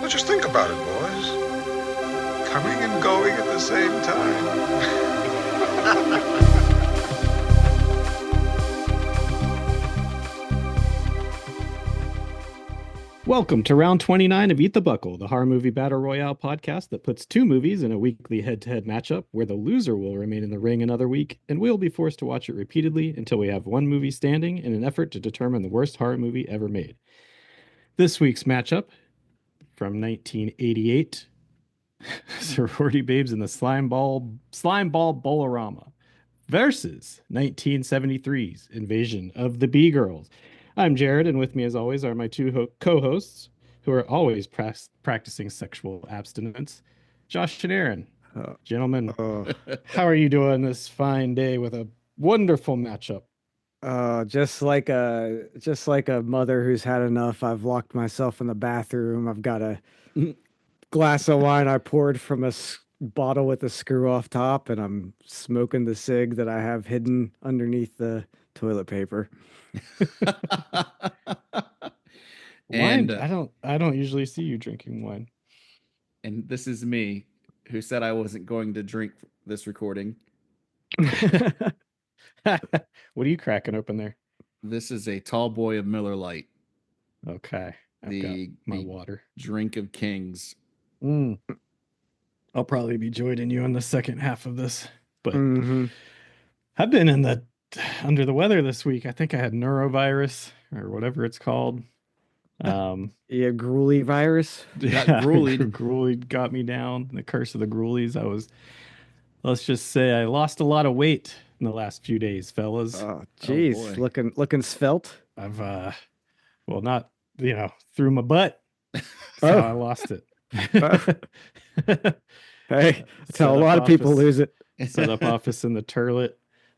Well, just think about it, boys. Coming and going at the same time. Welcome to round 29 of Eat the Buckle, the horror movie battle royale podcast that puts two movies in a weekly head-to-head matchup where the loser will remain in the ring another week, and we'll be forced to watch it repeatedly until we have one movie standing in an effort to determine the worst horror movie ever made. This week's matchup from 1988, Sorority Babes and the Slimeball Bowl-O-Rama versus 1973's Invasion of the Bee-Girls. I'm Jared, and with me, as always, are my two co-hosts who are always practicing sexual abstinence, Josh and Aaron. Gentlemen, how are you doing this fine day with a wonderful matchup? Just like a mother who's had enough. I've locked myself in the bathroom. I've got a glass of wine I poured from a bottle with a screw off top, and I'm smoking the cig that I have hidden underneath the toilet paper. Wine? I don't usually see you drinking wine. And this is me, who said I wasn't going to drink this recording. What are you cracking open there? This is a tall boy of Miller Lite. Okay. I've got my water. Drink of kings. I'll probably be joining you in the second half of this, but I've been under the weather this week. I think I had neurovirus or whatever it's called. Gruely virus. Yeah, Gruely got me down. The curse of the Gruelies. Let's just say I lost a lot of weight in the last few days, fellas. Oh, geez. Looking svelte. I've, not, through my butt. So I lost it. Hey, that's how a lot of people lose it. Set up office in the turlet.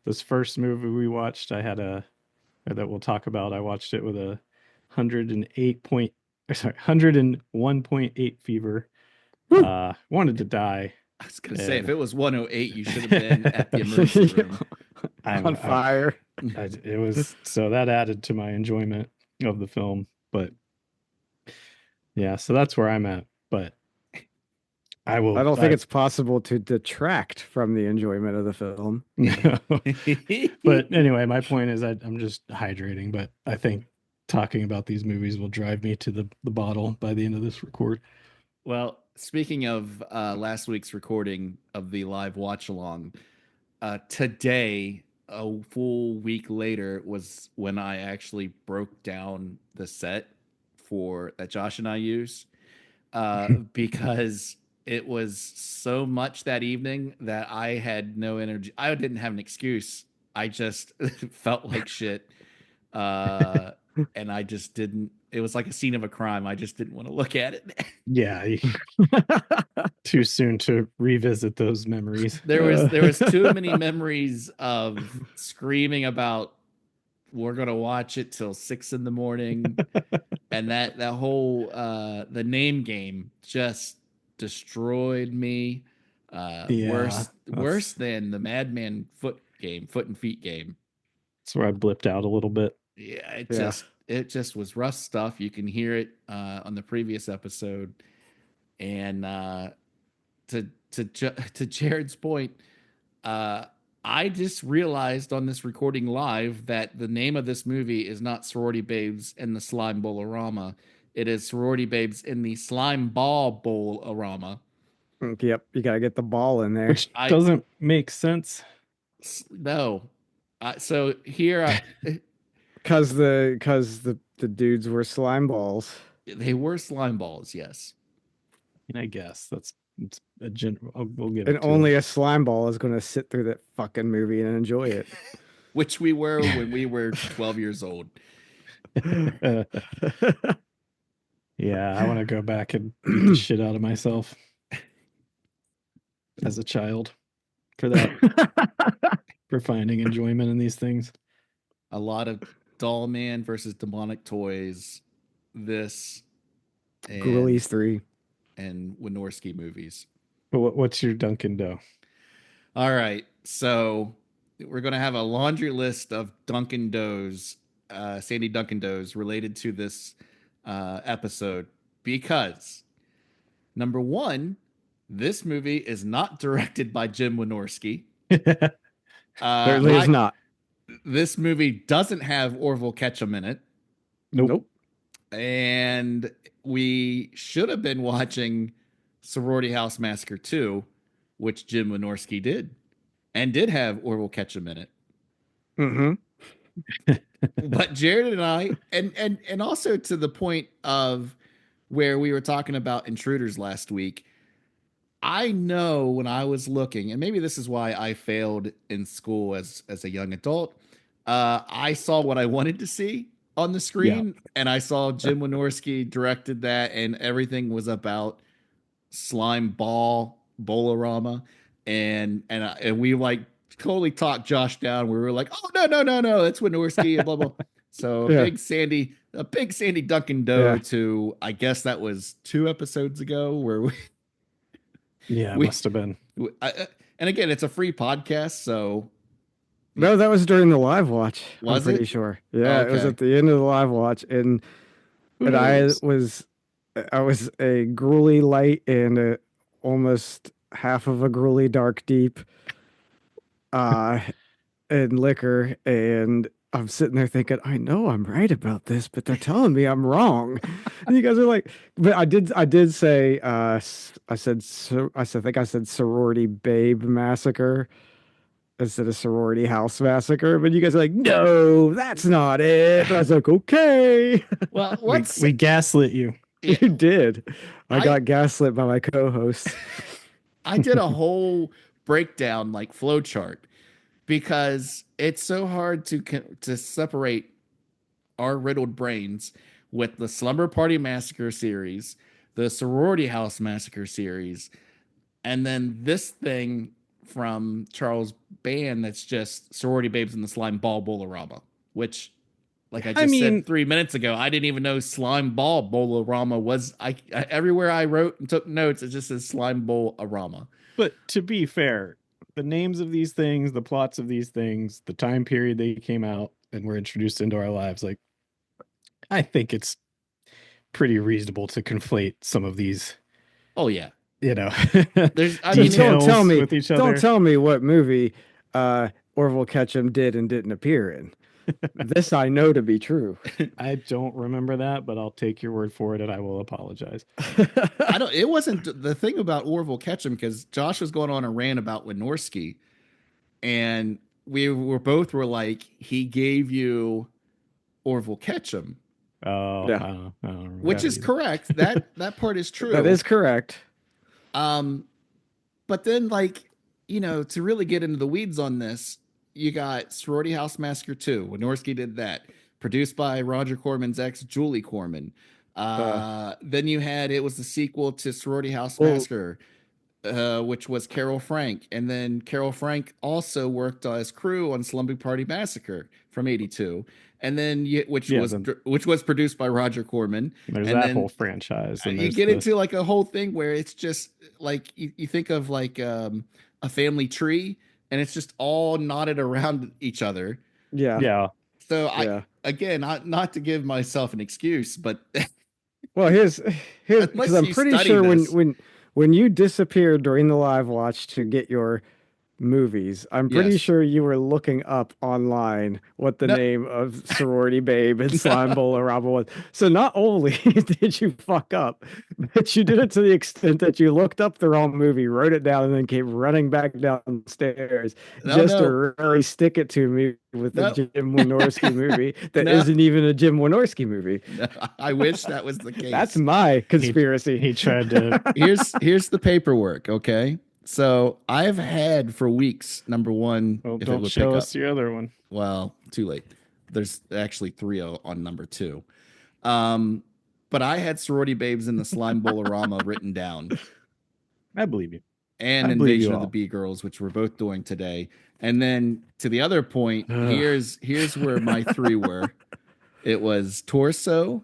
This first movie we watched, that we'll talk about. I watched it with a 101.8 fever. Wanted to die. I was gonna say, if it was 108, you should have been at the emergency room. I'm on fire. It was so that added to my enjoyment of the film, but yeah, so that's where I'm at. But I don't think it's possible to detract from the enjoyment of the film. No. But anyway, my point is I'm just hydrating, but I think talking about these movies will drive me to the bottle by the end of this record. Well, speaking of last week's recording of the live watch along, today, a full week later, was when I actually broke down the set that Josh and I use, because it was so much that evening that I had no energy. I didn't have an excuse. I just felt like shit. And I just didn't. It was like a scene of a crime. I just didn't want to look at it. Yeah, too soon to revisit those memories. There was too many memories of screaming about we're gonna watch it till 6 a.m, and that whole the name game just destroyed me. Worse than the Madman foot and feet game. That's where I blipped out a little bit. Yeah, it just was rough stuff. You can hear it on the previous episode. And to Jared's point, I just realized on this recording live that the name of this movie is not Sorority Babes and the Slimeball Bowl-O-Rama. It is Sorority Babes in the Slimeball Bowl-O-Rama. Yep, you gotta get the ball in there, which doesn't make sense. No, so here, because the dudes were slime balls. They were slime balls, yes. And I guess it's a general. We'll get and only a slime ball is going to sit through that fucking movie and enjoy it. Which we were when we were 12 years old. Yeah, I want to go back and beat the shit out of myself as a child for that. For finding enjoyment in these things. A lot of Doll Man versus Demonic Toys. This. Ghoulies 3. And Wynorski movies. What's your Duncan D'ohs? All right, so we're going to have a laundry list of Duncan D'ohs, Sandy Duncan D'ohs, related to this episode, because Number one, this movie is not directed by Jim Wynorski. Certainly is not. This movie doesn't have Orville Ketchum in it. Nope. And we should have been watching Sorority House Massacre 2, which Jim Wynorski did, and did have Orville Ketchum in it. Mm-hmm. But Jared and I, and also to the point of where we were talking about Intruders last week, I know when I was looking, and maybe this is why I failed in school as a young adult, I saw what I wanted to see on the screen, and I saw Jim Wynorski directed that, and everything was about Slimeball Bowl-O-Rama, and we like totally talked Josh down. We were like, oh no, that's Wynorski, and blah blah. So Yeah. a big Sandy Duncan D'ohs to, I guess that was 2 episodes ago, where we Yeah, it We- must have been. and again, it's a free podcast, so No, that was during the live watch. Was I'm pretty it? sure. Yeah, it was Okay. at the end of the live watch, and Who I knows? was a gruely light and almost half of a gruely dark deep, in liquor, and I'm sitting there thinking, I know I'm right about this, but they're telling me I'm wrong. And you guys are like, but I did say, I think I said Sorority Babe Massacre instead of Sorority House Massacre, but you guys are like, no, that's not it. And I was like, okay. well, We gaslit you. You did. I I- got gaslit by my co-host. I did a whole breakdown, like flow chart, because it's so hard to separate our riddled brains with the Slumber Party Massacre series, the Sorority House Massacre series, and then this thing from Charles Band that's just Sorority Babes and the Slimeball Bowl-O-Rama, which, like I just mean- said 3 minutes ago, I didn't even know Slimeball Bowl-O-Rama was. I everywhere I wrote and took notes, it just says Slime Bowl-O-Rama. But to be fair, the names of these things, the plots of these things, the time period they came out and were introduced into our lives, like, I think it's pretty reasonable to conflate some of these, Oh yeah, you know, there's. I mean, Don't details tell me. with each Don't other. tell me what movie Orville Ketchum did and didn't appear in. This I know to be true. I don't remember that, but I'll take your word for it and I will apologize. I don't. It wasn't the thing about Orville Ketchum, because Josh was going on a rant about Wynorski, and we were like, he gave you Orville Ketchum, Oh, Yeah. I don't remember which that is either. correct. That part is true. That is correct. But then, like, to really get into the weeds on this, you got Sorority House Massacre 2. Wynorski did that, produced by Roger Corman's ex, Julie Corman. Then you had, it was the sequel to Sorority House Well- Massacre, which was Carol Frank. And then Carol Frank also worked as crew on Slumber Party Massacre from '82. And then, which was produced by Roger Corman. There's and that then whole franchise. And you there's get the- into like a whole thing where it's just like you think of like a family tree, and it's just all knotted around each other. Yeah. yeah. So Yeah. not to give myself an excuse, but Well, here's Unless because I'm you pretty study sure this. when you disappeared during the live watch to get your movies, I'm pretty Yes. sure you were looking up online what the No. name of Sorority Babe and Slime Bowl-O-Rama was. So not only did you fuck up, but you did it to the extent that you looked up the wrong movie, wrote it down, and then came running back downstairs No. to really stick it to me with No. the Jim Wynorski movie that No. not even a Jim Wynorski movie. I wish that was the case. That's my conspiracy. He tried to. here's the paperwork. Okay, so I've had for weeks. Number one, Well, if it don't would show pick us up. your other one. Well, too late. There's actually 3 on number 2. But I had Sorority Babes in the Slime Bowl-O-Rama written down, I believe you. and I believe you Invasion of the all. Bee Girls, which we're both doing today. And then to the other point, Ugh. here's where my 3 were. It was Torso,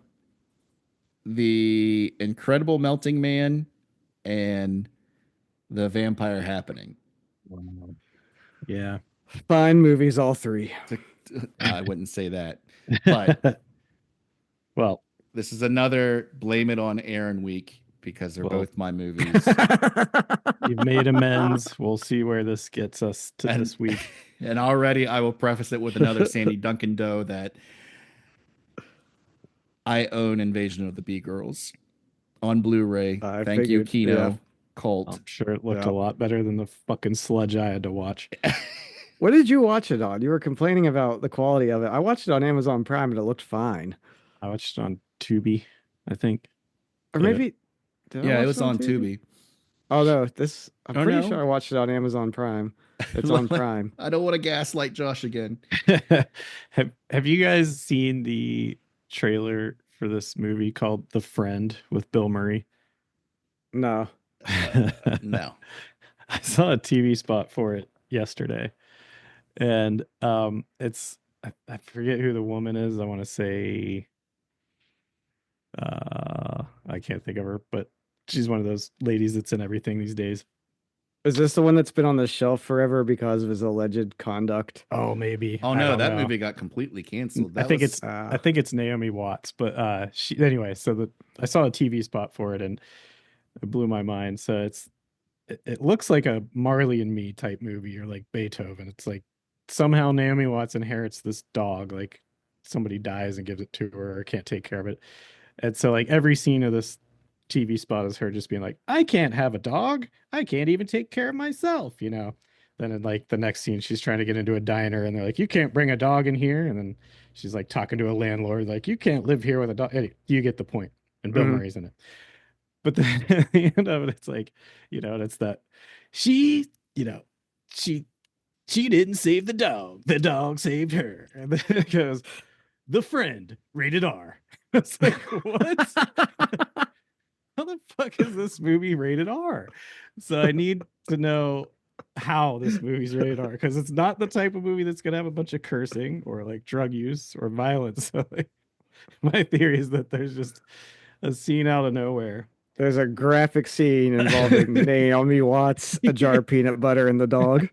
The Incredible Melting Man, and The Vampire Happening. Yeah. Fine movies, all three. I wouldn't say that, but Well, this is another blame it on Aaron week, because they're Well. both my movies. You've made amends. We'll see where this gets us to And- this week. And already I will preface it with another Sandy Duncan D'ohs that I own Invasion of the Bee Girls on Blu-ray. I Thank you, figured, Kino. yeah. Cult. I'm sure it looked Yeah. a lot better than the fucking sludge I had to watch. What did you watch it on? You were complaining about the quality of it. I watched it on Amazon Prime and it looked fine. I watched it on Tubi, I think. Or Yeah. maybe did I Yeah, watch it was on Tubi. Oh no, I'm Oh, pretty no? sure I watched it on Amazon Prime. It's on Prime. I don't want to gaslight Josh again. Have you guys seen the trailer for this movie called The Friend with Bill Murray? No. No. I saw a TV spot for it yesterday, and it's I forget who the woman is. I want to say I can't think of her, but she's one of those ladies that's in everything these days. Is this the one that's been on the shelf forever because of his alleged conduct? Oh, maybe. Oh I no, don't that know. movie got completely canceled. I think was, I think it's Naomi Watts, but she anyway. So I saw a TV spot for it, and it blew my mind. So it looks like a Marley and Me type movie, or like Beethoven. It's like somehow Naomi Watts inherits this dog, like somebody dies and gives it to her, or can't take care of it. And so like every scene of this TV spot is her just being like, I can't have a dog. I can't even take care of myself, you know. Then in like the next scene, she's trying to get into a diner and they're like, you can't bring a dog in here. And then she's like talking to a landlord, like, you can't live here with a dog. Anyway, you get the point. And Bill Mhm. Murray's in it. But then at the end of it, it's like, you know, and it's that she, you know, she didn't save the dog. The dog saved her. And then it goes, The Friend, rated R. It's like, what? How the fuck is this movie rated R? So I need to know how this movie's rated R, because it's not the type of movie that's gonna have a bunch of cursing or like drug use or violence. So like, my theory is that there's just a scene out of nowhere. There's a graphic scene involving Naomi Watts, a jar of peanut butter, and the dog.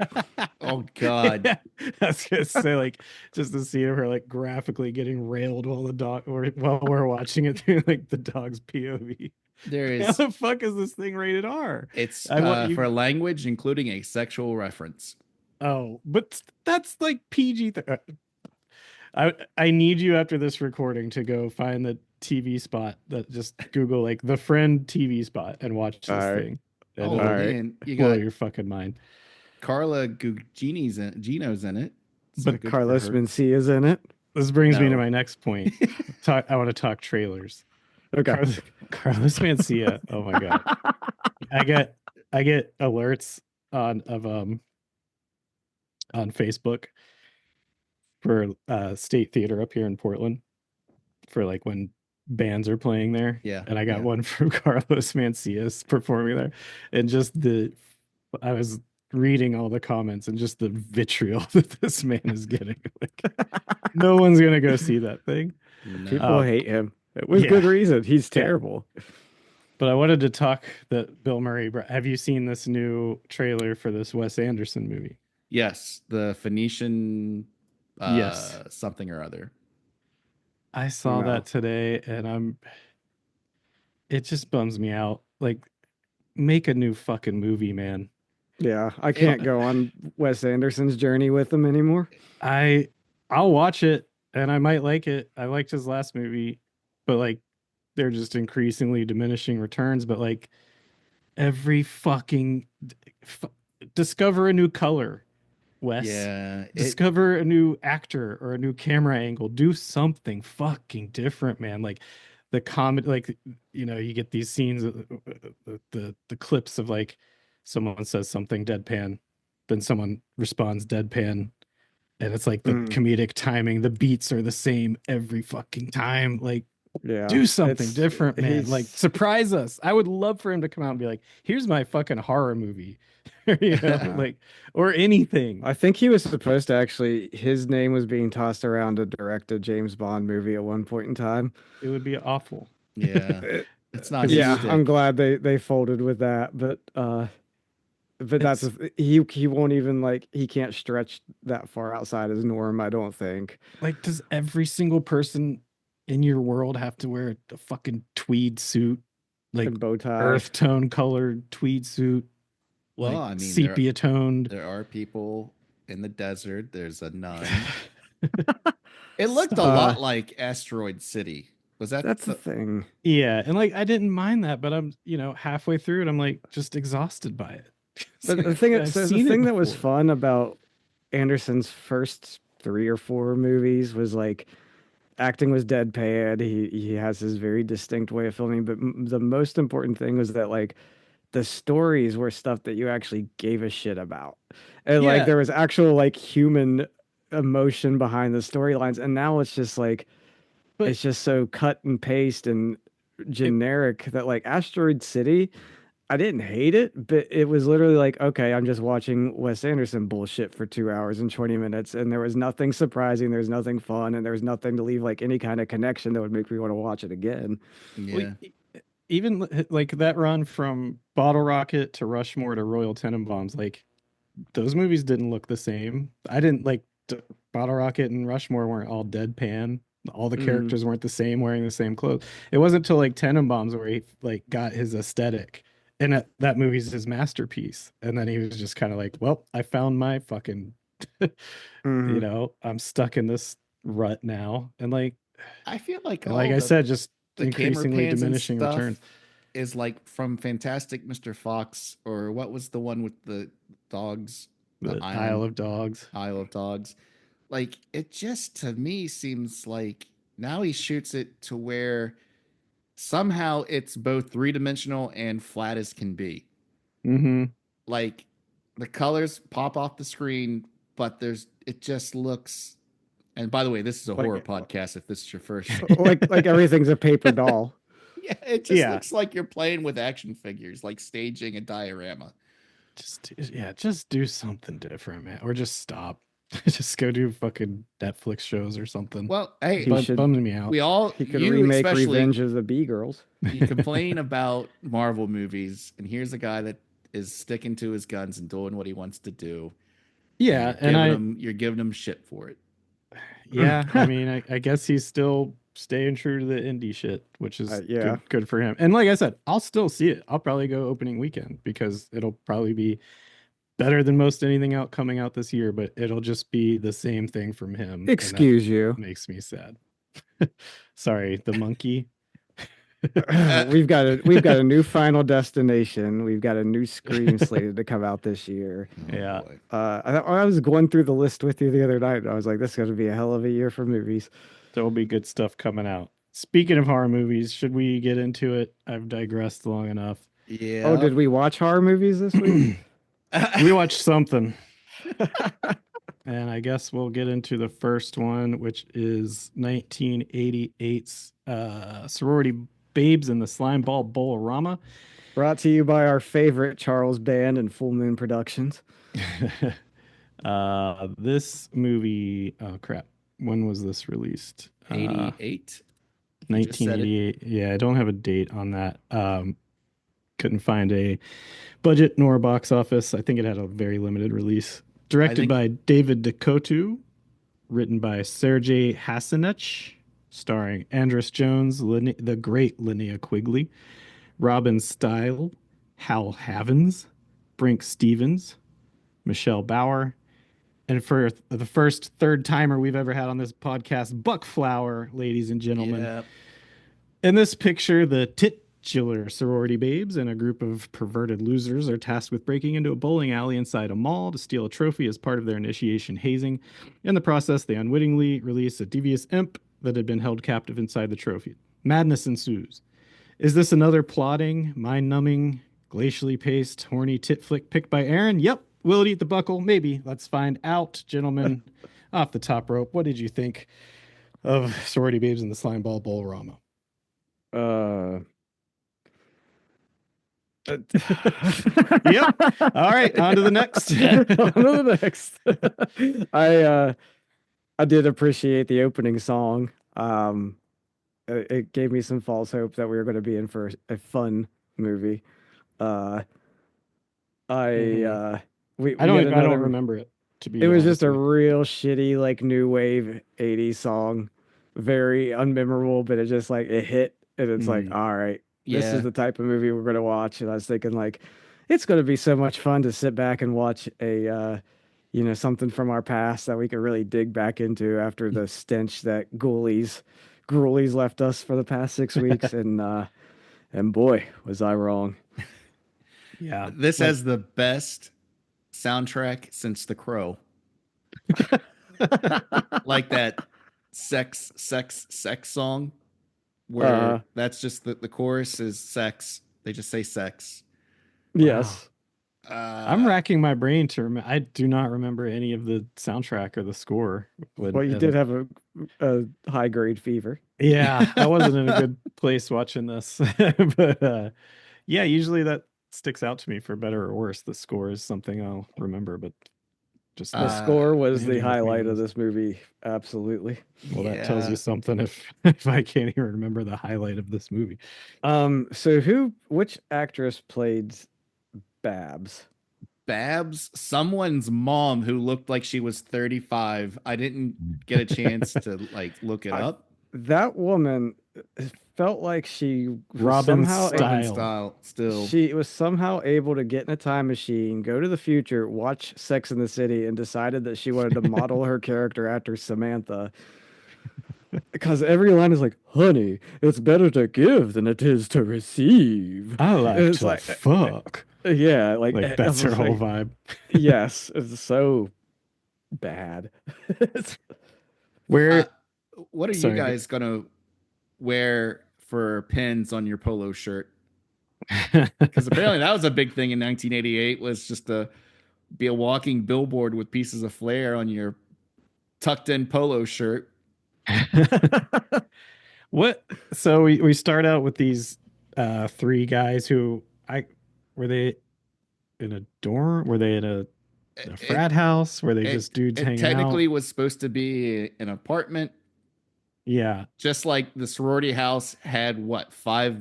oh god. Yeah, I was gonna say, like, just the scene of her like graphically getting railed while the dog, or while we're watching it through like the dog's POV. There How is the fuck is this thing rated R? it's I want you- for language including a sexual reference. Oh, but that's like PG. I need you after this recording to go find the TV spot, that just Google like The Friend TV spot and watch this All right. thing. Oh And it'll man, you blow got your fucking mind. Carla Gugino's in it. So But good for Carlos her. Mencia's in it. This brings me to No. my next point. I want to talk trailers. Okay. Carlos Mencia. Oh my god. I get alerts on Facebook for State Theater up here in Portland for like when bands are playing there. Yeah, And I got yeah. one from Carlos Mencia's performing there. And just I was reading all the comments and just the vitriol that this man is getting. Like, no one's gonna go see that thing. No. People hate him. With yeah. good reason. He's terrible. But I wanted to talk that Bill Murray. Have you seen this new trailer for this Wes Anderson movie? Yes, the Phoenician Yes. something or other. I saw No. that today, and it just bums me out. Like, make a new fucking movie, man. Yeah, I can't go on Wes Anderson's journey with him anymore. I'll watch it, and I might like it. I liked his last movie, but like, they're just increasingly diminishing returns. But like, every fucking discover a new color, Wes. Yeah, Discover a new actor or a new camera angle. Do something fucking different, man. Like the comedy, like, you know, you get these scenes, the clips of like someone says something deadpan, then someone responds deadpan, and it's like the comedic timing. The beats are the same every fucking time. Like, Yeah. do something different, man. he's- Like, surprise us. I would love for him to come out and be like, here's my fucking horror movie. You know, like, or anything. I think he was supposed to actually, his name was being tossed around to direct a James Bond movie at one point in time. It would be awful. yeah. It's not. Yeah, his I'm shtick. glad they folded with that, but that's he won't even, like, he can't stretch that far outside his norm, I don't think. Like, does every single person in your world have to wear a fucking tweed suit? like and bow tie. earth tone colored tweed suit. Well, like I mean, sepia toned. there are people in the desert. There's a nun. It looked a Uh, lot like Asteroid City. Was that That's the thing. Yeah, and like I didn't mind that, but I'm halfway through it, I'm like just exhausted by it. It's But like, the thing, I've so the seen it thing that was before. fun about Anderson's first 3 or 4 movies was like acting was deadpan. He has his very distinct way of filming, but the most important thing was that like the stories were stuff that you actually gave a shit about, and like Yeah, there was actual like human emotion behind the storylines. And now it's just like but it's just so cut and paste and it, generic that like Asteroid City, I didn't hate it, but it was literally like, okay, I'm just watching Wes Anderson bullshit for 2 hours and 20 minutes, and there was nothing surprising, there's nothing fun, and there was nothing to leave like any kind of connection that would make me want to watch it again. well, yeah. even like that run from Bottle Rocket to Rushmore to Royal Tenenbaums, like those movies didn't look the same. I didn't like Bottle Rocket and Rushmore weren't all deadpan. All the Mm. characters weren't the same, wearing the same clothes. It wasn't until like Tenenbaums where he like got his aesthetic, and that movie's his masterpiece. And then he was just kind of like, "Well, I found my fucking, Mhm. I'm stuck in this rut now." And I feel like like all I said, just the camera increasingly pans and diminishing stuff returns. is like from Fantastic Mr. Fox, or what was the one with the dogs, the The Isle island, of Dogs. Isle of Dogs. Like it just to me seems like now he shoots it to where somehow it's both three-dimensional and flat as can be. Mm-hmm. Like the colors pop off the screen, but it just looks. And by the way, this is a horror Like podcast. If this is your first, like everything's a paper doll. yeah, it just Yeah. looks like you're playing with action figures, like staging a diorama. Just do something different, man, or just stop. Just go do fucking Netflix shows or something. Well, hey, He should Bums me out. we all, he could you remake especially, Revenge of the Bee Girls. you complain about Marvel movies, and here's a guy that is sticking to his guns and doing what he wants to do. Yeah, And you're giving him shit for it. yeah, I mean, I guess he's still staying true to the indie shit, which is Yeah. good for him. And like I said, I'll still see it. I'll probably go opening weekend because it'll probably be better than most anything out coming out this year, but it'll just be the same thing from him. And that Excuse you. makes me sad. Sorry, the monkey. We've got a new Final Destination. We've got a new Scream slated to come out this year. Yeah. Boy. I was going through the list with you the other night, and I was like, this is going to be a hell of a year for movies. There will be good stuff coming out. Speaking of horror movies, should we get into it? I've digressed long enough. Yeah. Oh, did we watch horror movies this week? We watched something. And I guess we'll get into the first one, which is 1988's Sorority Babes in the Slimeball Bowl-O-Rama. Brought to you by our favorite Charles Band and Full Moon Productions. This movie, oh crap, when was this released? 88. 1988. Yeah, I don't have a date on that. Couldn't find a budget nor a box office. I think it had a very limited release. Directed by David Duchovny, written by Sergei Hassanich, starring Andrus Jones, the great Linnea Quigley, Robin Style, Hal Havens, Brink Stevens, Michelle Bauer, and for the first third timer we've ever had on this podcast, Buck Flower, ladies and gentlemen. Yeah. In this picture, the titular sorority babes and a group of perverted losers are tasked with breaking into a bowling alley inside a mall to steal a trophy as part of their initiation hazing. In the process, they unwittingly release a devious imp that had been held captive inside the trophy. Madness ensues. Is this another plotting, mind-numbing, glacially paced, horny tit flick picked by Aaron? Yep. Will it eat the buckle? Maybe. Let's find out, gentlemen. Off the top rope, what did you think of Sorority Babes in the Slimeball Bowl-O-Rama? Yep. All right, on to the next. On to the next. I did appreciate the opening song. It gave me some false hope that we were going to be in for a fun movie. I don't remember it, to be It was honest just a with you. real shitty, like, new wave 80s song. Very unmemorable, but it just like it hit, and it's like, all right, This Yeah. is the type of movie we're gonna watch. And I was thinking like, it's gonna be so much fun to sit back and watch a something from our past that we could really dig back into after the stench that Ghoulies left us for the past 6 weeks. And boy, was I wrong. Yeah. This Like, has the best soundtrack since The Crow. Like that sex song where Uh, that's just the chorus is sex. They just say sex. wow. yes. I'm Uh, racking my brain to remember. I do not remember any of the soundtrack or the score. Well, you did have a high grade fever. Yeah, I wasn't in a good place watching this. But yeah, usually that sticks out to me for better or worse. The score is something I'll remember, but just The not score was the landing with me on highlight of this. this movie. Absolutely. Well, that tells you yeah. something if I can't even remember the highlight of this movie. So which actress played Babs? Babs, someone's mom who looked like she was 35. I didn't get a chance to like look it I- up. That woman felt like she was Robin somehow Robin Style. style still. she was somehow able to get in a time machine, go to the future, watch Sex in the City, and decided that she wanted to model her character after Samantha. Because every line is like, "Honey, it's better to give than it is to receive." I like It's to like, fuck. yeah, like Like I that's her was whole like, vibe. yes, it's so bad. Uh, Where what are you sorry. guys gonna wear for pins on your polo shirt? Because apparently that was a big thing in 1988. Was just to be a walking billboard with pieces of flair on your tucked in polo shirt. What? So we start out with these three guys who I were they in a dorm? Were they in a It frat house? Were they just it dudes it hanging out? technically was supposed to be an apartment, Yeah. just like the sorority house had what 5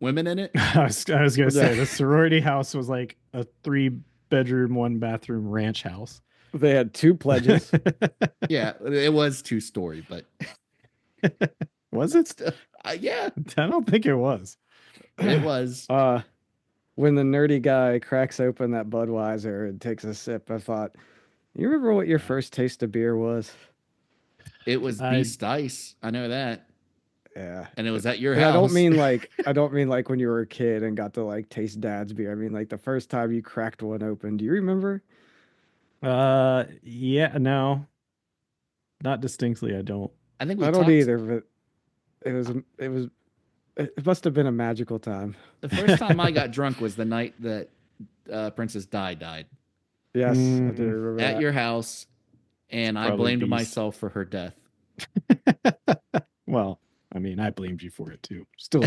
women in it. I was gonna say the sorority house was like a 3 bedroom, 1 bathroom ranch house. They had two pledges. Yeah, it was 2-story, but Was it? still, yeah, I don't think it was. it was. When the nerdy guy cracks open that Budweiser and takes a sip, I thought, you remember what your first taste of beer was? It was I Beast Ice. I know that, Yeah. and it was at your And house. I don't mean like when you were a kid and got to like taste dad's beer. I mean like the first time you cracked one open. Do you remember? Yeah, no. Not distinctly, I don't. I think we I don't talked either, but it must have been a magical time. the first time I got drunk was the night that Princess Di died Yes, I do Mm. remember at that. your house, and I Probably blamed Beast. myself for her death. Well, I mean, I blamed you for it too. Still,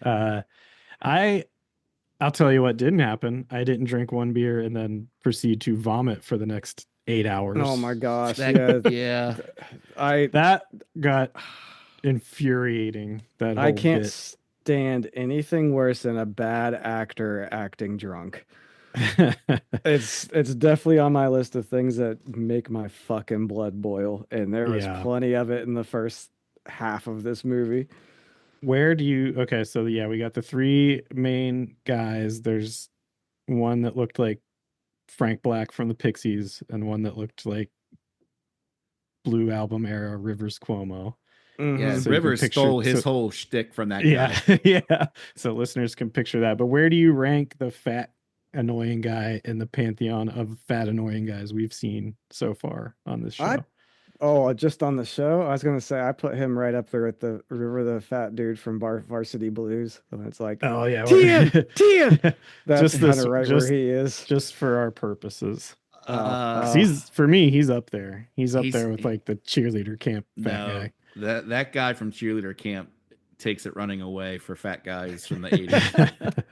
uh, I'll tell you what didn't happen. I didn't drink one beer and then proceed to vomit for the next 8 hours. Oh my gosh. That, Yeah. yeah, That got infuriating. That I whole can't bit. stand anything worse than a bad actor acting drunk. It's definitely on my list of things that make my fucking blood boil, and there was Yeah. plenty of it in the first half of this movie. Where do you? Okay, so yeah, we got the three main guys. There's one that looked like Frank Black from the Pixies, and one that looked like Blue Album era Rivers Cuomo. yeah. Mhm. So you can Rivers picture- stole his so- whole shtick from that Yeah, guy. yeah. So listeners can picture that. But where do you rank the fat, annoying guy in the pantheon of fat, annoying guys we've seen so far on this show? Just on the show, I was gonna say I put him right up there with the fat dude from Varsity Blues. And it's like, Oh yeah, Tia, Tia. That's Just kind this- of right just- where he is. just for our purposes. 'Cause Oh. he's for me, he's up there. He's up He's- there with like the cheerleader camp fat No, guy. that guy from cheerleader camp takes it running away for fat guys from the 80s.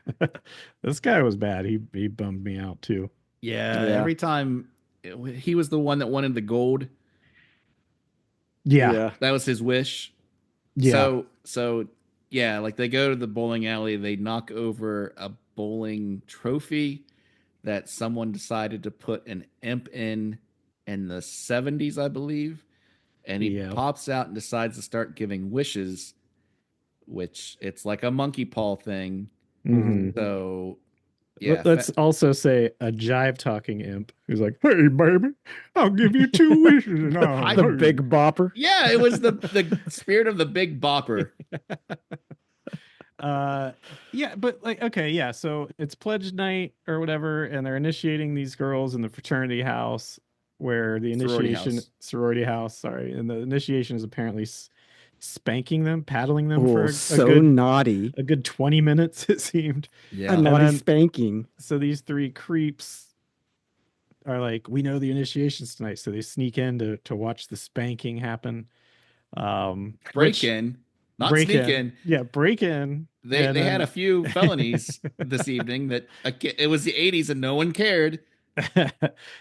This guy was bad. He bummed me out too. Yeah, Yeah. every time he was the one that wanted the gold. Yeah. That was his wish. Yeah. So yeah, like they go to the bowling alley, they knock over a bowling trophy that someone decided to put an imp in the 70s, I believe. And he Yeah. pops out and decides to start giving wishes which it's like a monkey paw thing. Mhm. So yeah, Let's also say a jive talking imp who's like, "Hey, baby, I'll give you 2 wishes." And The big bopper. yeah, it was the spirit of the big bopper. Yeah, but like, okay, yeah, so it's pledge night or whatever, and they're initiating these girls in the fraternity house where the initiation sorority house, sorry, and the initiation is apparently spanking them, paddling them for so naughty. a good 20 minutes, it seemed. Yeah. A naughty then- spanking. So these 3 creeps are like, we know the initiation's tonight, so they sneak in to watch the spanking happen. Break in, not sneak in. Yeah, break in. They had a few felonies this evening that it was the 80s and no one cared.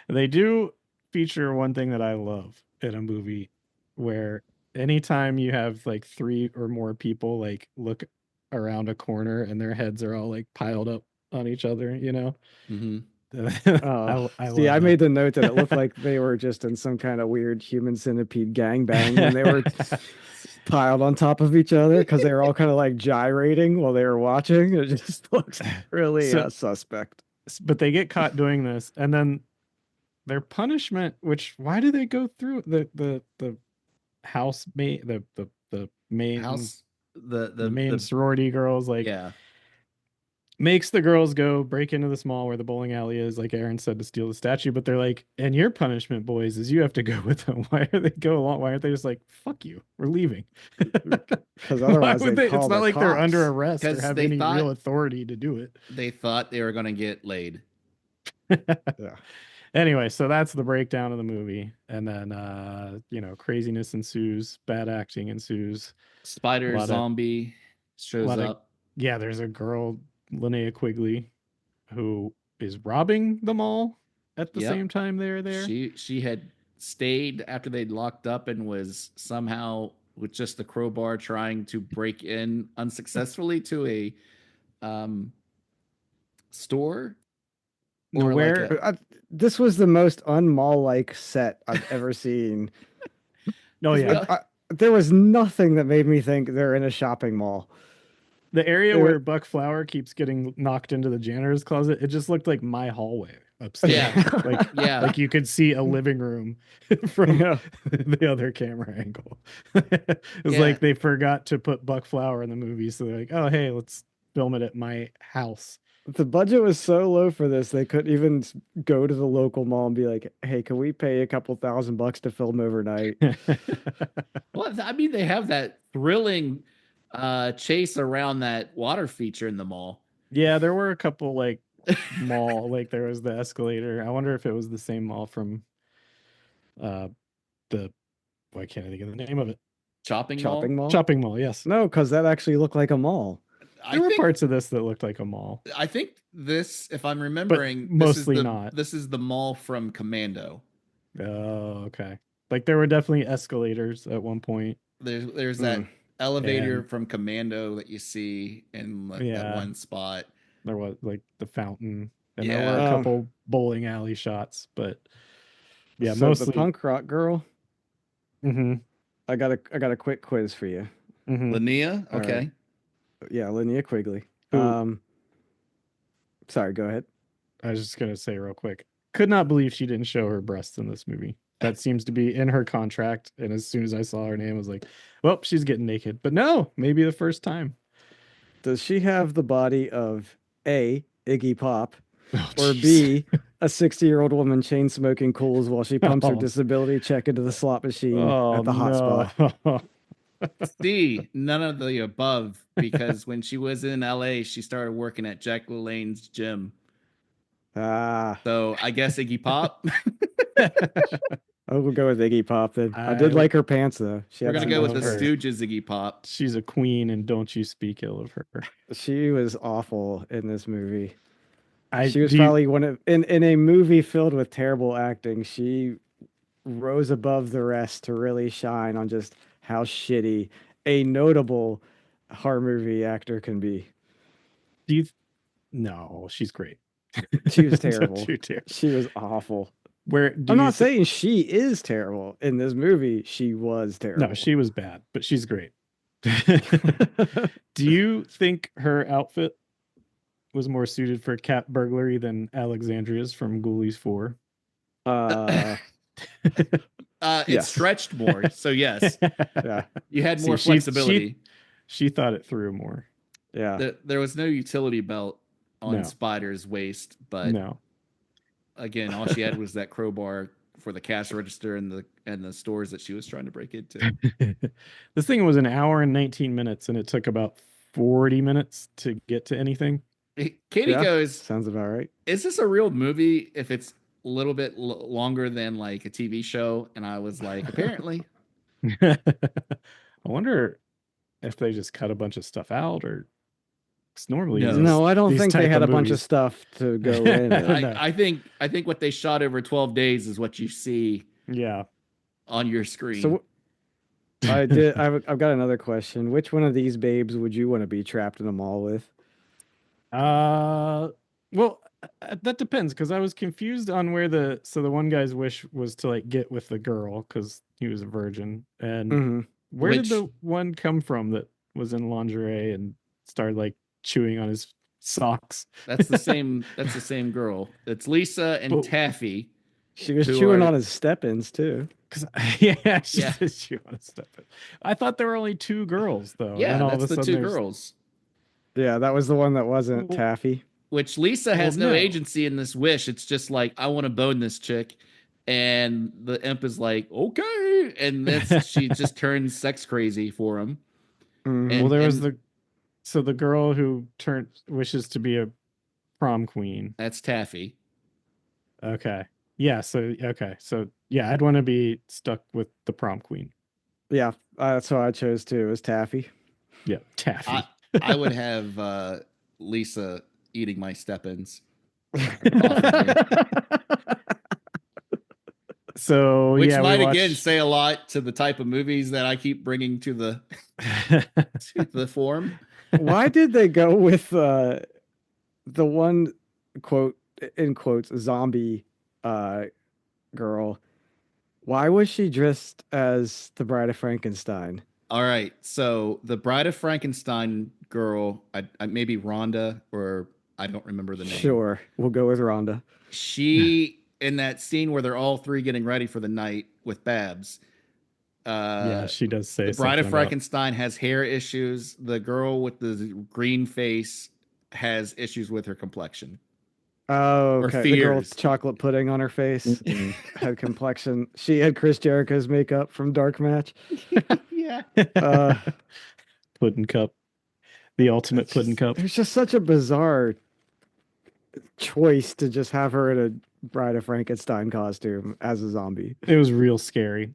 They do feature one thing that I love in a movie, where anytime you have like 3 or more people like look around a corner and their heads are all like piled up on each other, you know. Mm-hmm. I made the note that it looked like they were just in some kind of weird human centipede gangbang when they were piled on top of each other because they were all kind of like gyrating while they were watching. It just looks really suspect. But they get caught doing this, and then their punishment, which why do they go through the housemate, the main house, the main sorority girls, like, yeah, makes the girls go break into this mall where the bowling alley is, like Aaron said, to steal the statue. But they're like, and your punishment, boys, is you have to go with them. Why are they go along? Why aren't they just like, fuck you, we're leaving? Because otherwise it's not like they're under arrest or have any real authority to do it. They thought they were going to get laid. Yeah. Anyway, so that's the breakdown of the movie. And then craziness ensues, bad acting ensues. Spider zombie shows up. Yeah, there's a girl, Linnea Quigley, who is robbing the mall at the same time they're there. She had stayed after they'd locked up and was somehow with just the crowbar trying to break in unsuccessfully to a store. This was the most unmall-like set I've ever seen. No, yeah. There was nothing that made me think they're in a shopping mall. The area where Buck Flower keeps getting knocked into the janitor's closet, it just looked like my hallway upstairs. Yeah. Like you could see a living room from the other camera angle. It was like they forgot to put Buck Flower in the movie, so they're like, oh, hey, let's film it at my house. The budget was so low for this, they couldn't even go to the local mall and be like, hey, can we pay a couple $1,000 to film overnight? Well, I mean, they have that thrilling chase around that water feature in the mall. Yeah, there were a couple like mall, like there was the escalator. I wonder if it was the same mall from why can't I think of the name of it? Chopping mall? Chopping mall, yes. No, because that actually looked like a mall. There were parts of this that looked like a mall. I think this, if I'm remembering, mostly not. This is the mall from Commando. Oh, okay. Like there were definitely escalators at one point. There's that elevator from Commando that you see in that one spot. There was like the fountain, and there were a couple bowling alley shots, but mostly the punk rock girl. Mm-hmm. I got a quick quiz for you. Mm-hmm. Linnea, okay. Right. Yeah, Linnea Quigley. Sorry, go ahead. I was just gonna say real quick. Could not believe she didn't show her breasts in this movie. That seems to be in her contract. And as soon as I saw her name, I was like, well, she's getting naked. But no, maybe the first time. Does she have the body of A, Iggy Pop, or B, a 60-year-old woman chain smoking cools while she pumps her disability check into the slot machine at the hotspot? C, none of the above, because when she was in LA, she started working at Jack LaLanne's gym. So I guess Iggy Pop. We'll go with Iggy Pop then. I did like her pants though. We're gonna go with the Stooges Iggy Pop. She's a queen, and don't you speak ill of her. She was awful in this movie. She was probably one of in a movie filled with terrible acting. She rose above the rest to really shine on just how shitty a notable horror movie actor can be. No, she's great. She was terrible. She was awful. I'm not saying she is terrible in this movie. She was terrible. No, she was bad, but she's great. Do you think her outfit was more suited for cat burglary than Alexandria's from Ghoulies 4? It Yes. stretched more, so yes, Yeah. you had See, more flexibility. She thought it through more. Yeah. There was no utility belt on No. Spider's waist, but No. again, all she had was that crowbar for the cash register and the stores that she was trying to break into. This thing was an hour and 19 minutes, and it took about 40 minutes to get to anything. Katie Yeah, goes, sounds about right. "Is this a real movie if it's a little bit longer than like a TV show?" And I was like, "Apparently." I wonder if they just cut a bunch of stuff out, or 'cause normally No. No, I don't these think they type had a of bunch of movies- stuff to go in. No. I think what they shot over 12 days is what you see Yeah. on your screen. So I've got another question. Which one of these babes would you want to be trapped in a mall with? Well, that depends, because I was confused on where the one guy's wish was to like get with the girl because he was a virgin, and Mhm. where did Which- the one come from that was in lingerie and started like chewing on his socks? That's the same girl. It's Lisa and But- Taffy. She was Who chewing are- on his step-ins too. Because yeah, she Yeah. did chew on his stuff. I thought there were only two girls though. and Yeah, then all of that's a the sudden two there's- girls. Yeah, that was the one that wasn't Well- Taffy. Which Lisa has Well, no no. agency in this wish. It's just like, I want to bone this chick. And the imp is like, okay. And then she just turns sex crazy for him. Mhm. And- Well, there was the girl who wishes to be a prom queen. That's Taffy. Okay. Yeah, so yeah, I'd want to be stuck with the prom queen. Yeah, that's what I chose too. It was Taffy. Yeah, Taffy. I would have Lisa eating my step-ins. So Which yeah, might we again watched... say a lot to the type of movies that I keep bringing to the to the form. Why did they go with the one quote in quotes zombie girl? Why was she dressed as the Bride of Frankenstein? All right, so the Bride of Frankenstein girl, I maybe Rhonda, or I don't remember the name. Sure, we'll go with Rhonda. She in that scene where they're all three getting ready for the night with Babs. yeah, she does say The Bride of something about- Frankenstein has hair issues. The girl with the green face has issues with her complexion. Oh, Or okay. The girl with fears. chocolate pudding on her face Mhm. had complexion. She had Chris Jericho's makeup from Dark Match. Yeah. Uh, Puddin' cup. The ultimate It's puddin' cup. It's just such a bizarre choice to just have her in a Bride of Frankenstein costume as a zombie. It was real scary.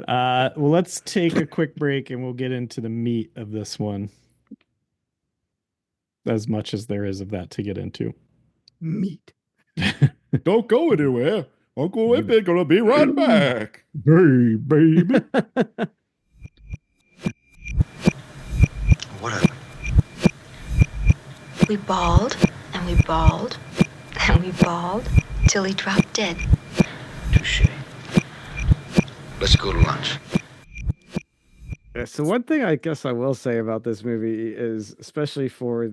Well, let's take a quick break and we'll get into the meat of this one. As much as there is of that to get into. Meat. Don't go anywhere. Uncle Imp is gonna be right back. Hey, baby. What happened? We bawled and we bawled and we bawled till he dropped dead. Touche. Let's go to lunch. Yeah, so one thing I guess I will say about this movie is, especially for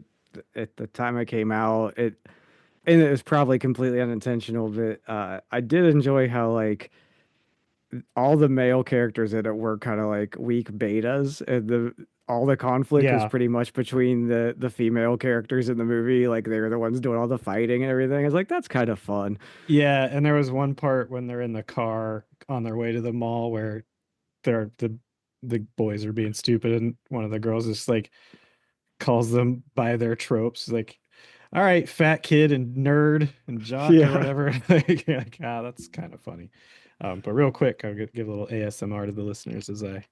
at the time it came out, and it was probably completely unintentional, but I did enjoy how like all the male characters in it were kind of like weak betas, and all the conflict was Yeah. pretty much between the female characters in the movie. Like they were the ones doing all the fighting and everything. I was like, that's kind of fun. Yeah, and there was one part when they're in the car on their way to the mall where the boys are being stupid, and one of the girls just like calls them by their tropes, like, all right, fat kid and nerd and jock or Yeah. whatever. Like, that's kind of funny. But real quick, I'll give a little ASMR to the listeners as I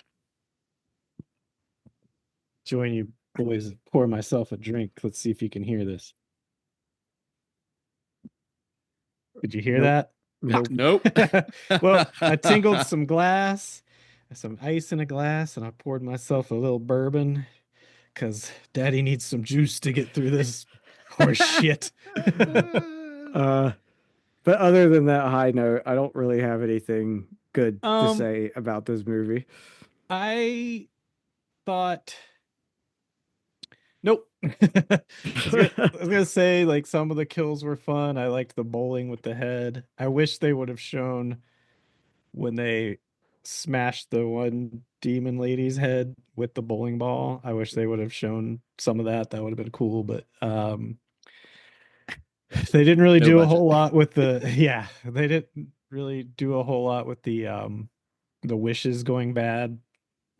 join you boys and pour myself a drink. Let's see if you can hear this. Did you hear that? Nope. Well, I tingled some glass, some ice in a glass, and I poured myself a little bourbon because Daddy needs some juice to get through this horse shit. But other than that high note, I don't really have anything good to Um, say about this movie. I thought. Nope. I was gonna say like some of the kills were fun. I liked the bowling with the head. I wish they would have shown when they smashed the one demon lady's head with the bowling ball. I wish they would have shown some of that. That would have been cool, but they didn't really No do a budget. whole lot with the they didn't really do a whole lot with the wishes going bad.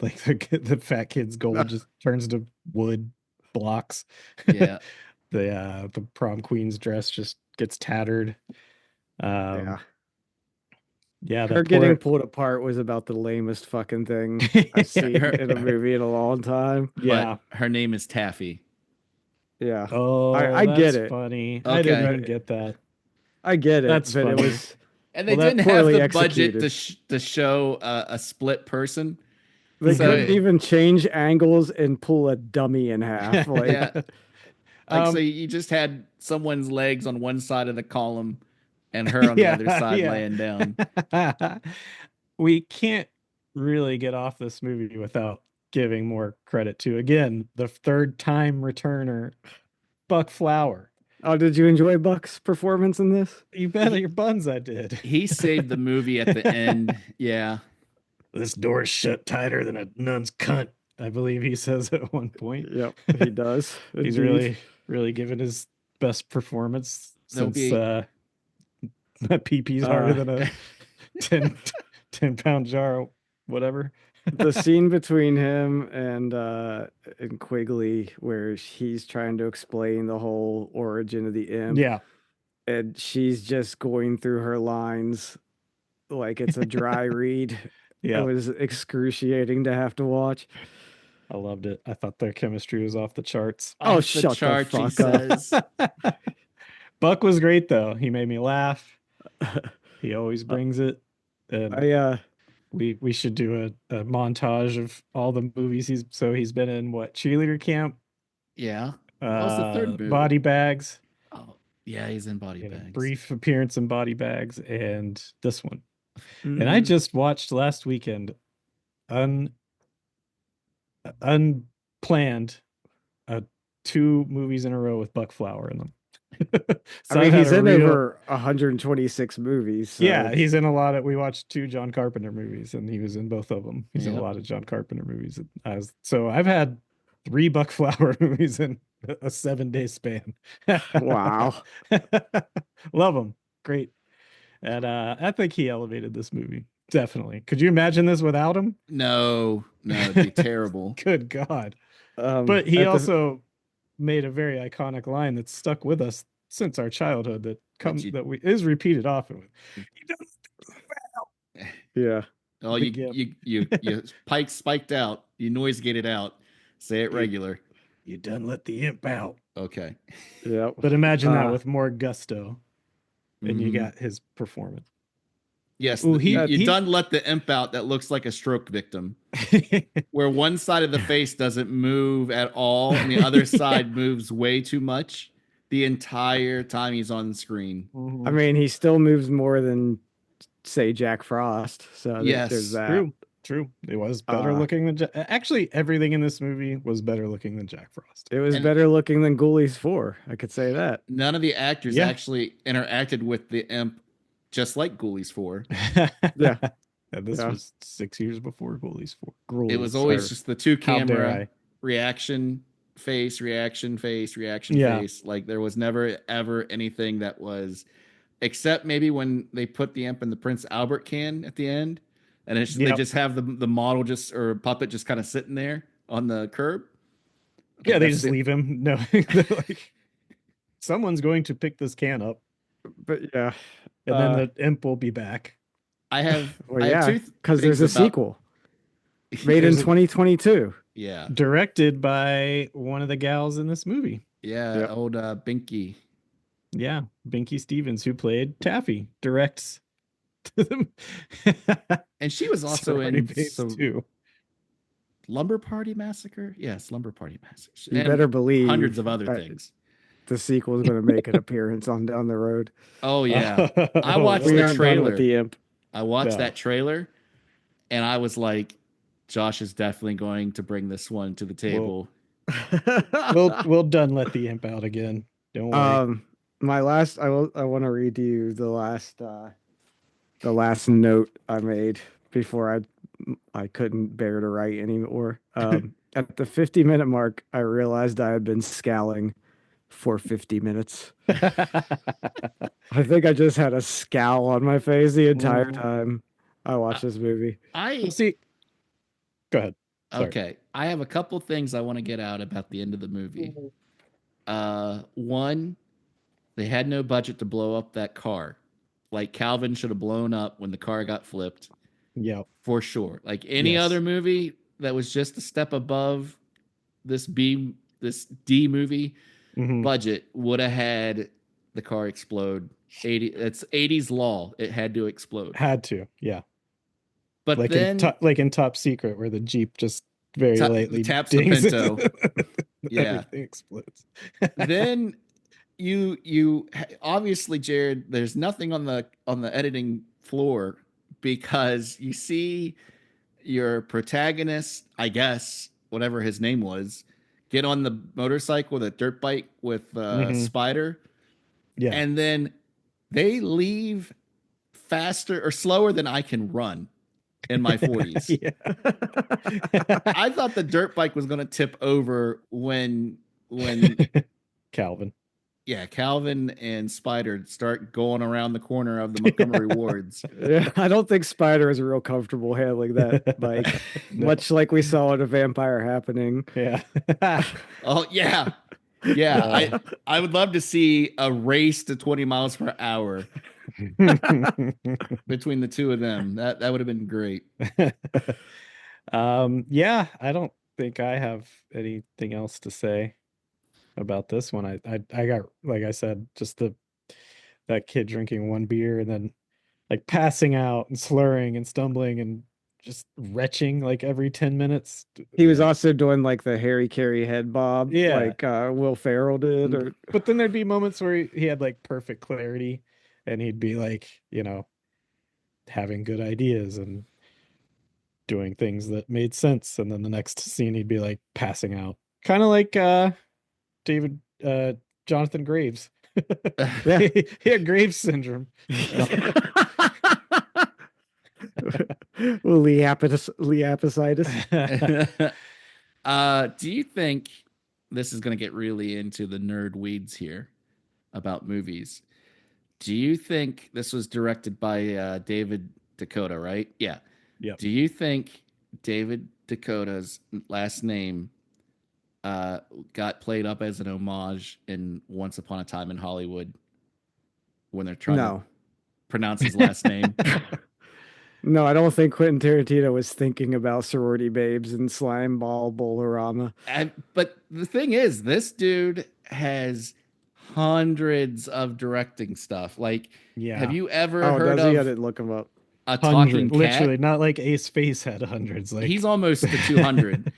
Like the fat kid's gold just turns to wood blocks. Yeah. The prom queen's dress just gets tattered. Yeah. Yeah, Her getting pulled apart was about the lamest fucking thing I've seen in a movie in a long time. Yeah. But her name is Taffy. Yeah. Oh, I that's get it. funny. I didn't Okay. even get that. I get it, That's but funny. it was And they Well, that didn't have poorly the budget executed. to show a split person. they So- couldn't even change angles and pull a dummy in half. Like Yeah. Like, so Um, you just had someone's legs on one side of the column and her on the other side laying down. We can't really get off this movie without giving more credit to, again, the third time returner, Buck Flower. oh, did you enjoy Buck's performance in this? You bet your buns I did. He saved the movie at the end. Yeah. This door's shut tighter than a nun's cunt, I believe he says at one point. Yep, he does. He's Indeed. really giving his best performance There'll since be- my pee-pee's harder than a 10-pound jar or whatever. The scene between him and Quigley where he's trying to explain the whole origin of the imp. Yeah. And she's just going through her lines like it's a dry read. Yeah. It was excruciating to have to watch. I loved it. I thought their chemistry was off the charts. Oh, Off the shut the charts, he fuck up. says. Buck was great though. He made me laugh. He always brings it. And we should do a montage of all the movies he's been in. What, Cheerleader Camp? Yeah. What was the third movie? Body Bags. Oh, yeah, he's in Body In a Bags. brief appearance in Body Bags, and this one. And I just watched last weekend unplanned 2 movies in a row with Buck Flower in them. So I mean, I've had he's a in real- over 126 movies. So Yeah, he's in a lot of. We watched 2 John Carpenter movies, and he was in both of them. He's in a Yep. lot of John Carpenter movies. So I've had 3 Buck Flower movies in a 7-day span. Wow. Love him, great, and I think he elevated this movie definitely. Could you imagine this without him? No, it'd be terrible. Good God! Um, But he at the- also made a very iconic line that's stuck with us since our childhood is repeated often. yeah. Oh, The you gimp. you spiked out. You noise gated out. Say it regular. You done let the imp out. Okay. Yep. But imagine that Uh, with more gusto, and you Mhm. got his performance. Yes, Ooh, you done let the imp out that looks like a stroke victim, where one side of the face doesn't move at all, and the other side moves way too much the entire time he's on screen. I mean, he still moves more than, say, Jack Frost. So Yes, there's that. True. It was better looking than actually everything in this movie was better looking than Jack Frost. It was And- better looking than Ghoulies 4. I could say that. None of the actors Yeah. actually interacted with the imp, just like Ghoulies 4. Yeah. And this Yeah. was 6 years before Ghoulies 4. It was always just the 2 How dare camera I? reaction face, reaction face, reaction Yeah. face. Like there was never ever anything that was, except maybe when they put the imp in the Prince Albert can at the end, and they Yep. just have the model or puppet just kind of sitting there on the curb. Yeah, they That's just the- leave him. No, they're like, someone's going to pick this can up, But yeah. and then the imp will be back. I have, Well, I have yeah, 2 because there's a things about- sequel made in There's a- 2022. Yeah, Directed by one of the gals in this movie. yeah, Yep. old Binky. Yeah, Binky Stevens, who played Taffy, directs to them. And she was also Sorority in Babes some too. Lumber Party Massacre. Yes, Lumber Party Massacre. You And better believe hundreds of other that things. the sequel is going to make an appearance on down the road. Oh yeah, I watched We the aren't done trailer. with the imp. I watched No. that trailer, and I was like, Josh is definitely going to bring this one to the table. We'll done let the imp out again. Don't worry. My last, I want to read you the last note I made before I couldn't bear to write anymore. At the 50-minute mark, I realized I had been scowling for 50 minutes. I think I just had a scowl on my face the entire time I watched this movie. See. Go ahead. Sorry. Okay, I have a couple things I want to get out about the end of the movie. One, they had no budget to blow up that car. Like Calvin should have blown up when the car got flipped. Yeah, for sure. Like any other movie that was just a step above this D movie budget would have had the car explode. It's 80s law. It had to explode. Had to, yeah. But like then, in Top Secret, where the Jeep just very lightly taps dings. the Pinto. Yeah, everything explodes. Then you obviously, Jared, there's nothing on the editing floor because you see your protagonist, I guess, whatever his name was, get on the motorcycle, the dirt bike with Spider. Yeah. And then they leave faster or slower than I can run in my 40s. I thought the dirt bike was going to tip over when Calvin. Yeah, Calvin and Spider start going around the corner of the Montgomery Wards. Yeah, I don't think Spider is real comfortable handling that bike, much like we saw in A Vampire Happening. Yeah. Oh, yeah. Yeah, I would love to see a race to 20 miles per hour between the two of them. That would have been great. Yeah, I don't think I have anything else to say about this one. I got, like I said, just that kid drinking one beer and then like passing out and slurring and stumbling and just retching like every 10 minutes. He was also doing like the Harry Carey head bob, like Will Ferrell did. But then there'd be moments where he had like perfect clarity and he'd be like, having good ideas and doing things that made sense. And then the next scene he'd be like passing out. Kind of like Jonathan Graves. He had Graves syndrome. Leapicitis. Do you think this is going to get really into the nerd weeds here about movies? Do you think this was directed by David Dakota, right? Yeah. Do you think David Dakota's last name got played up as an homage in Once Upon a Time in Hollywood when they're trying to pronounce his last name? No, I don't think Quentin Tarantino was thinking about Sorority Babes and Slimeball Bowl-O-Rama. But the thing is, this dude has hundreds of directing stuff. Like, have you ever heard of? I didn't look him up. A talking cat? Literally, not like Ace Face had hundreds. Like he's almost to 200.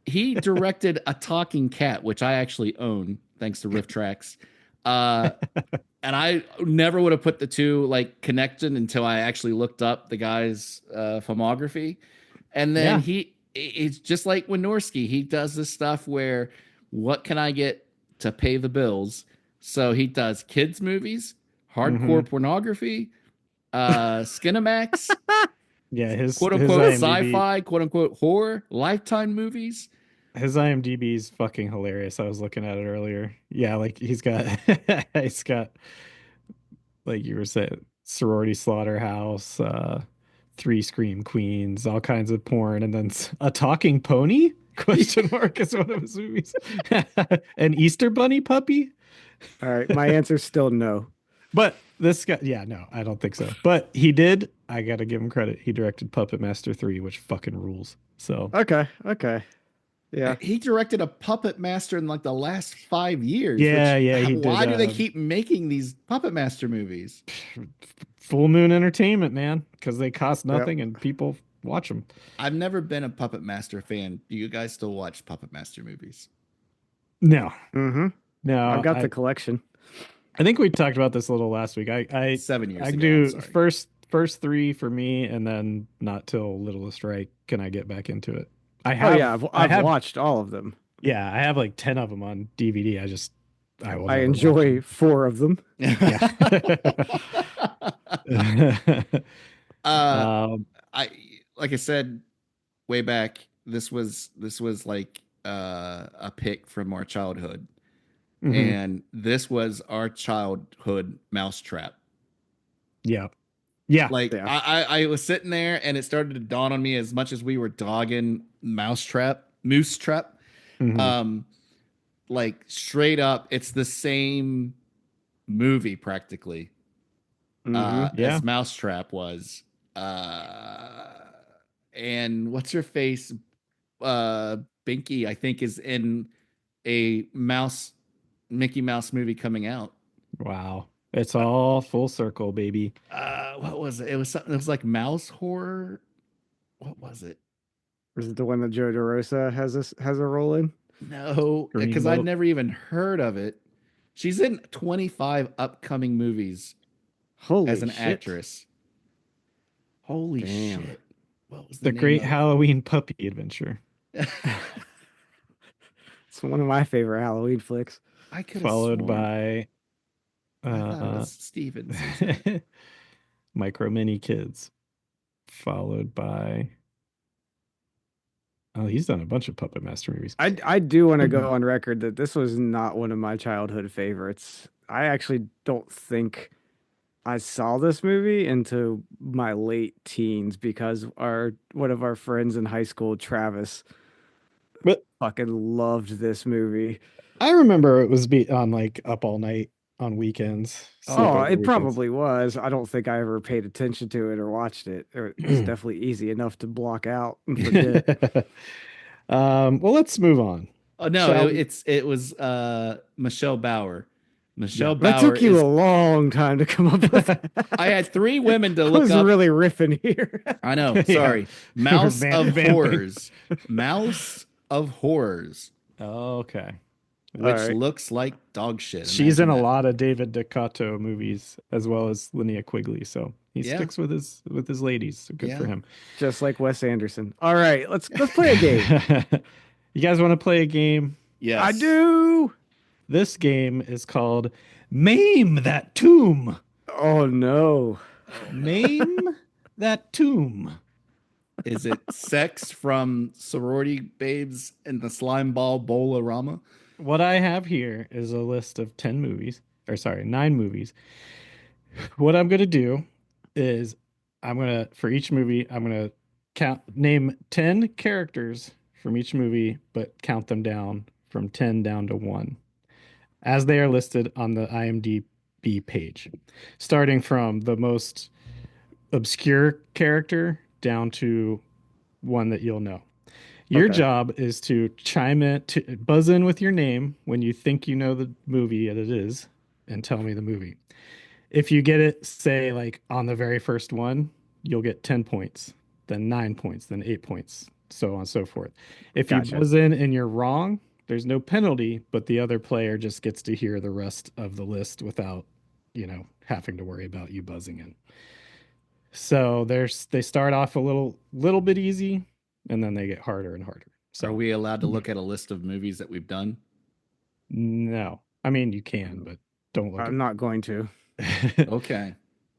He directed A Talking Cat, which I actually own thanks to Riff Tracks. And I never would have put the two like connected until I actually looked up the guy's filmography. And then it's just like Wynorski. He does this stuff where what can I get to pay the bills? So he does kids movies, hardcore pornography, Skinamax, his quote unquote sci-fi, quote unquote horror, Lifetime movies. His IMDb is fucking hilarious. I was looking at it earlier. Yeah, like he's got like you were saying, Sorority Slaughterhouse, 3 Scream Queens, all kinds of porn, and then A Talking Pony? Question mark is one of his movies. An Easter Bunny puppy? All right, my answer's still no. But this guy, no, I don't think so. But he did. I got to give him credit. He directed Puppet Master 3, which fucking rules. So okay. Yeah, he directed a Puppet Master in like the last 5 years. Why do they keep making these Puppet Master movies? Full Moon Entertainment, man, because they cost nothing and people watch them. I've never been a Puppet Master fan. Do you guys still watch Puppet Master movies? No. No, I've got the collection. I think we talked about this a little last week. I 7 years I ago, do first three for me, and then not till Littlest Reich can I get back into it. I Oh have, yeah, I've watched all of them. yeah, I have like 10 of them on DVD. I will I never watch enjoy them. 4 of them. Yeah. uh, um, I like I said way back. This was like a pick from our childhood, mhm. and this was our childhood mousetrap. Yeah. Yeah. Like Yeah. I was sitting there, and it started to dawn on me as much as we were dogging mouse trap. Mhm. Um, like straight up, it's the same movie practically Yeah. as Mousetrap was. Uh, and what's her face? Binky, I think, is in a Mickey Mouse movie coming out. Wow. It's all full circle, baby. What was it? It was something. It was like mouse horror. What was it? Is it the one that Joe DeRosa has a role in? No, Green because I'd Boat. never even heard of it. She's in 25 upcoming movies Holy as an shit. actress. Holy Damn. shit. What was The name Great of it? Halloween Puppy Adventure, It's one of my favorite Halloween flicks. I could have followed sworn. by I thought it was Stevens. Micro Mini Kids, followed by oh, he's done a bunch of Puppet Master movies. I do want to go on record that this was not one of my childhood favorites. I actually don't think I saw this movie into my late teens because one of our friends in high school, Travis, But fucking loved this movie. I remember it was on like up all night on weekends. Oh, sleepover it weekends. probably was. I don't think I ever paid attention to it or watched it. It's definitely easy enough to block out and forget. Well, let's move on. Oh no, Shall- it was Michelle Bauer. Michelle That Bauer took you is a long time to come up with that. I had 3 women to I look was up. really riffing here. I know, Yeah. sorry. Mouse of Vamping. Horrors. Mouse of Horrors, Okay. which All right. looks like dog shit. She's in Imagine a that. lot of David DeCotto movies as well as Linnea Quigley, so he Yeah. sticks with his ladies. So good for Yeah. him. Just like Wes Anderson. All right, let's play a game. You guys want to play a game? Yes. I do. This game is called Maim That Tomb. Oh no. Maim That Tomb. Is it sex from Sorority Babes and the Slimeball Bowl-O-Rama? What I have here is a list of 9 movies. What I'm going to do is for each movie, I'm going to name 10 characters from each movie, but count them down from 10 down to 1 as they are listed on the IMDb page, starting from the most obscure character down to one that you'll know. Your Okay. job is to chime in, to buzz in with your name when you think you know the movie that it is, and tell me the movie. If you get it, say like on the very first one, you'll get 10 points, then 9 points, then 8 points, so on and so forth. If Gotcha. you buzz in and you're wrong, there's no penalty, but the other player just gets to hear the rest of the list without, having to worry about you buzzing in. So they start off a little bit easy, and then they get harder and harder. So Are we allowed to look at a list of movies that we've done? no, I mean you can, but don't look. I'm not going to. Okay.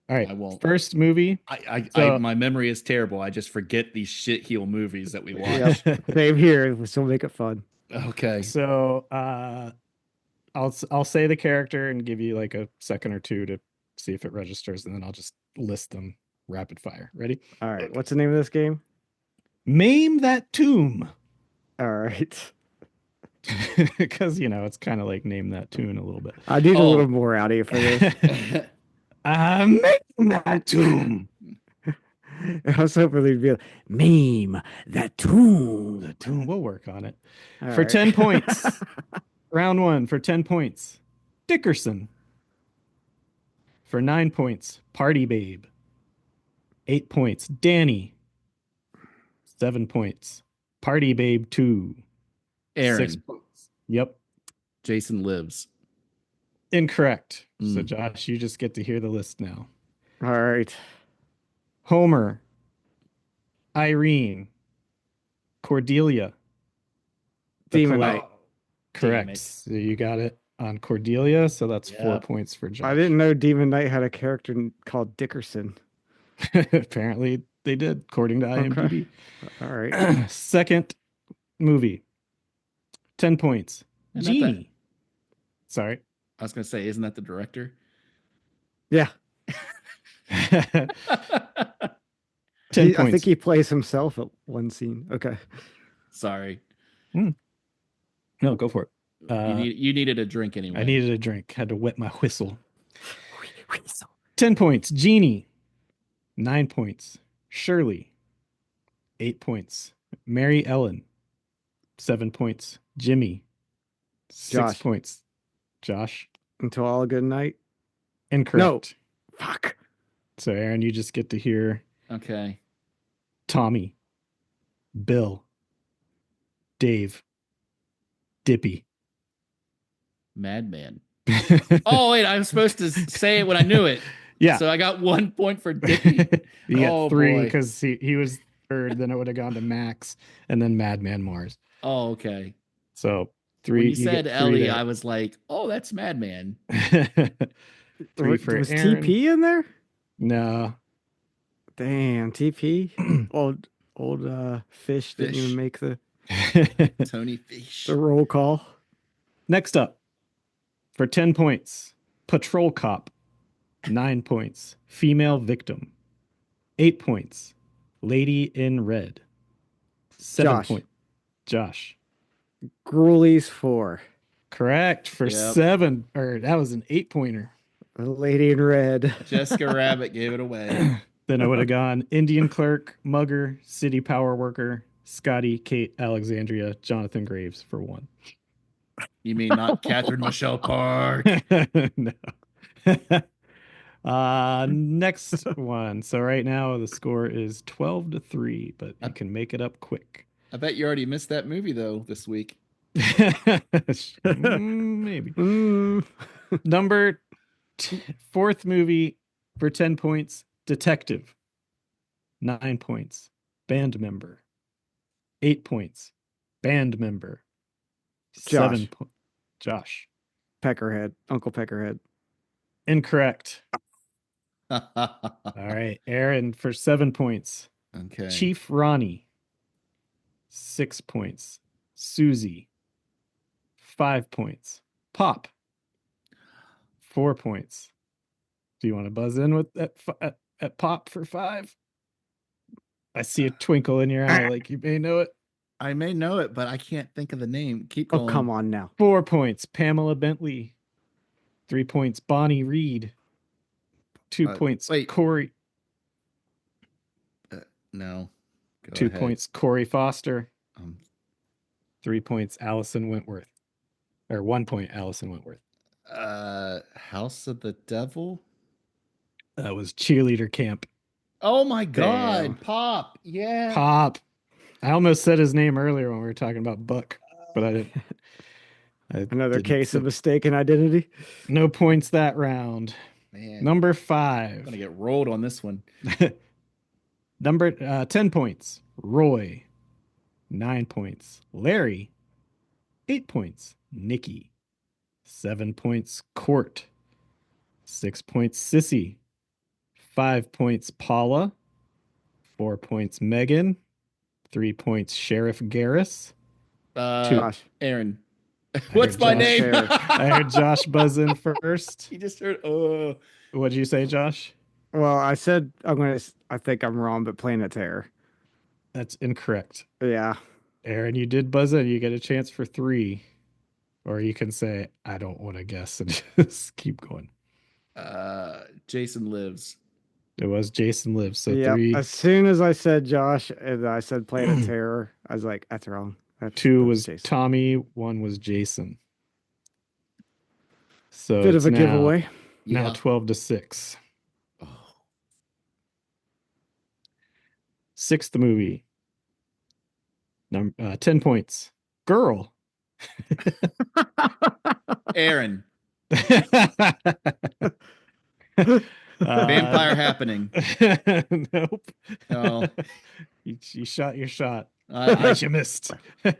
All right, I won't. first movie. My memory is terrible. I just forget these shitheel movies that we watch. Yep. Same here. We'll still make it fun. Okay. So I'll say the character and give you like a second or two to see if it registers, and then I'll just list them rapid fire. Ready? All right. What's the name of this game? Maim That Tomb. All right. Because it's kind of like Name That Tune a little bit. I need a Oh. little more out of you for this. Maim That Tomb. I was hoping they'd be like, meme that tomb. The Tomb. We'll work on it. All For right. 10 points. Round 1 for 10 points. Dickerson. For 9 points. Party Babe. 8 points. Danny. 7 points. Party Babe 2. Aaron. 6 points. Yep. Jason Lives. Incorrect. So Mm. Josh, you just get to hear the list now. All right. Homer, Irene, Cordelia. The Demon collect- Knight. Correct. Damn it. So you got it on Cordelia. So that's 4 Yep. points for Josh. I didn't know Demon Knight had a character called Dickerson. Apparently they did, according to IMDb. All right. Second movie, 10 points. Isn't that Genie. Sorry. I was gonna say, isn't that the director? Yeah. 10 I points. think he plays himself at one scene. Okay. Sorry. No, go for it. You needed a drink anyway. I needed a drink. Had to wet my whistle. 10 points. Genie. 9 points. Shirley. 8 points. Mary Ellen. 7 points. Jimmy. 6 Josh. points. Josh. Until All Good Night. Incorrect. Fuck. So Aaron, you just get to hear Okay. Tommy. Bill. Dave. Dippy. Madman. Oh wait, I was supposed to say it when I knew it. Yeah. So I got 1 point for Dippy. You got Oh, 3 boy. because he was third. Then it would have gone to Max and then Madman Mars. Oh, okay. So 3. When you get said 3 Ellie, there. I was like, oh, that's Madman. 3 for Was Aaron. TP in there? No. Damn, TP. old fish didn't Fish. even make the Tony Fish. roll call. Next up, for 10 points, Patrol Cop. 9 points, Female Victim. 8 points, Lady in Red. 7 Josh. points. Josh. Gruelies 4. Correct for Yep. 7. Or that was an 8-pointer. A Lady in Red. Jessica Rabbit gave it away. Then I would have gone Indian Clerk, Mugger, City Power Worker, Scotty, Kate, Alexandria, Jonathan Graves for 1. You mean not Catherine Michelle Park? No. Next one. So right now the score is 12-3, but you can make it up quick. I bet you already missed that movie though this week. Maybe. Mm. Number 4th movie for 10 points, Detective. 9 points, Band Member. 8 points, Band Member. 7 Josh. points. Josh. Peckerhead. Uncle Peckerhead. Incorrect. All right. Aaron for 7 points. Okay. Chief Ronnie. 6 points. Susie. 5 points. Pop. 4 points. Do you want to buzz in with at Pop for 5? I see a twinkle in your eye, like you may know it. I may know it, but I can't think of the name. Keep Oh, going. come on now. 4 points. Pamela Bentley. 3 points. Bonnie Reed. 2 points. wait. Corey. No. Go 2 ahead. points. Corey Foster. Um, 3 points. Allison Wentworth. Or 1 point. Allison Wentworth. House of the Devil. That was cheerleader camp. Oh my God, Damn. Pop. Yeah. Pop. I almost said his name earlier when we were talking about Buck, but I didn't. Another didn't case of say- mistaken identity. No points that round. Man, Number I'm 5. gonna get rolled on this one. Number 10 points. Roy. 9 points. Larry. 8 points. Nikki. 7 points. Court. 6 points. Sissy. 5 points. Paula. 4 points. Megan. 3 points. Sheriff Garris. Josh. Aaron. I What's heard my Josh name? Sheriff. I heard Josh buzz in first. You just heard. Oh. What'd you say, Josh? Well, I said I think I'm wrong, but Planet Terror. That's incorrect. Yeah. Aaron, you did buzz in. You get a chance for 3. Or you can say, I don't want to guess and just keep going. Jason Lives. It was Jason Lives. So Yeah. 3. As soon as I said Josh and I said Planet Terror, I was like, that's wrong. 2 that's was Jason. Tommy. 1 was Jason. So Bit it's of a now, giveaway. Now Yeah. 12-6. Oh. 6th movie. 10 points. Girl. Aaron. Vampire happening. Nope. Oh. You shot your shot. I You missed. All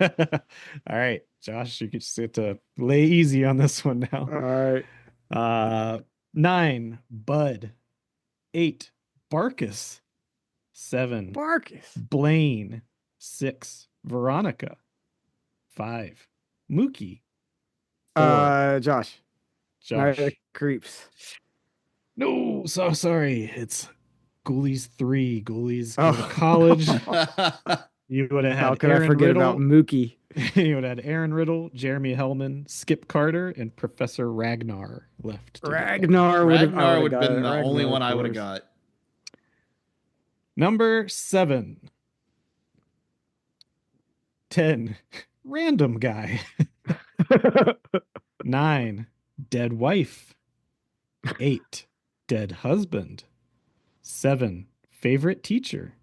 right, Josh, you just get to lay easy on this one All now. right. 9, Bud. 8, Barkus. 7, Barkus. Blaine. 6, Veronica. 5, Mookie. 4, Josh. Josh. Night of the Creeps. No, so sorry. It's Ghoulies 3. Ghoulies go to Oh. college. You would have had How could Aaron I forget Riddle. about Mookie? You would have had Aaron Riddle, Jeremy Hellman, Skip Carter, and Professor Ragnar left. Ragnar would have been the only one I would have got. Number 7. 10, Random Guy. 9, Dead Wife. 8, Dead Husband. 7, Favorite Teacher.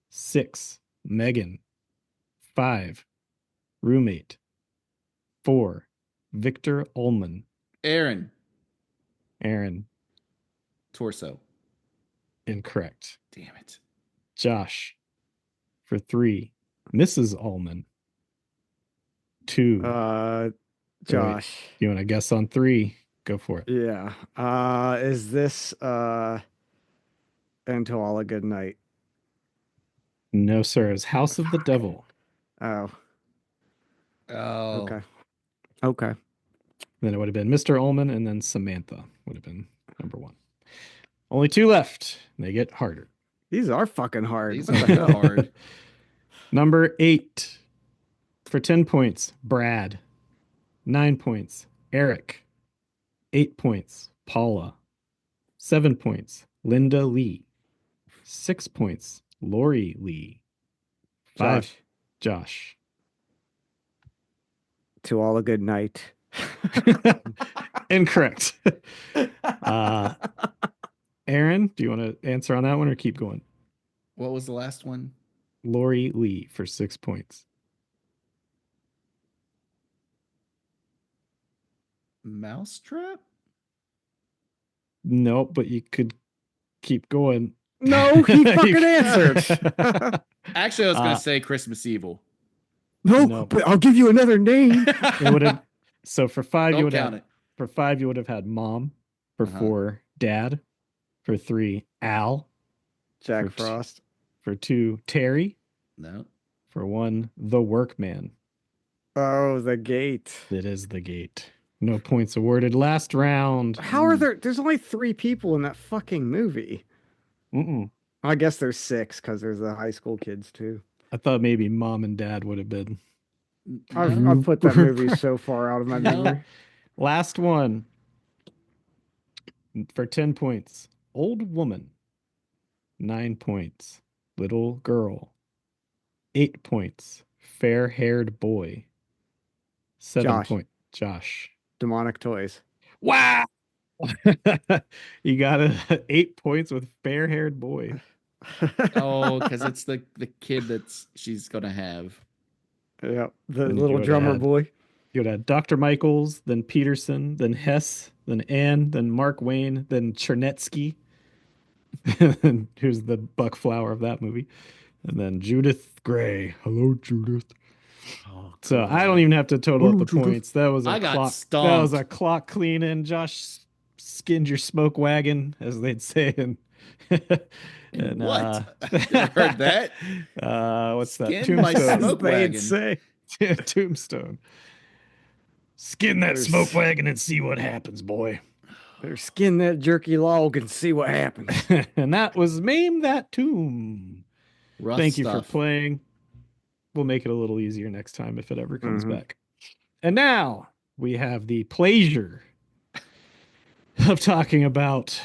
6, Megan. 5, Roommate. 4, Victor Ullman. Aaron. Torso. Incorrect. Damn it. Josh. For 3, Mrs. Ullman. 2. Josh. You want to guess on 3? Go for it. Yeah. Is this Until All a Good Night? No, sir. It's House of the Devil. Oh. Oh. Okay. Then it would have been Mr. Ullman, and then Samantha would have been number 1. Only 2 left. They get harder. These are fucking hard. These What are the hell? hard. Number 8. For 10 points, Brad. 9 points, Eric. 8 points, Paula. 7 points, Linda Lee. 6 points, Lori Lee. 5, Josh. To All a Good Night. Incorrect. Aaron, do you want to answer on that one or keep going? What was the last one? Lori Lee for 6 points. Mousetrap? Nope, but you could keep going. No, he fucking answered. Actually, I was going to say Christmas Evil. No, but I'll give you another name. It would have. So for 5, Don't you would count have. it. For 5, you would have had Mom. For 4, Dad. For 3, Al. Jack For Frost. For 2, Terry. No. For 1, The Workman. Oh, The Gate. It is The Gate. No points awarded. Last round. How are there's only 3 people in that fucking movie? Mm-mm. I guess there's 6 because there's the high school kids too. I thought maybe Mom and Dad would have been. I've put that movie so far out of my memory. Last one. For 10 points. Old Woman. 9 points. Little Girl. 8 points. Fair-haired Boy. 7 points. Josh. Demonic Toys. Wow. You got 8 points with Fair-haired Boy. Oh, because it's the kid she's gonna have. Yep, the And little drummer boy. You would have Dr. Michaels, then Peterson, then Hess, then Ann, then Mark Wayne, then Chernetsky, who's the Buck Flower of that movie, and then Judith Gray. Hello, Judith. Oh, so I don't even have to total up the points. That was I a got clock. stomped. That was a clock cleaning. Josh skinned your smoke wagon, as they'd say. And what? I never heard that. What's that? Skin my Tombstone. smoke wagon. say. Tombstone. Skin that smoke wagon and see what happens, boy. Better skin that jerky log and see what happens. And that was Maim That Tomb. Rough Thank you for stuff. playing. We'll make it a little easier next time if it ever comes back. And now we have the pleasure of talking about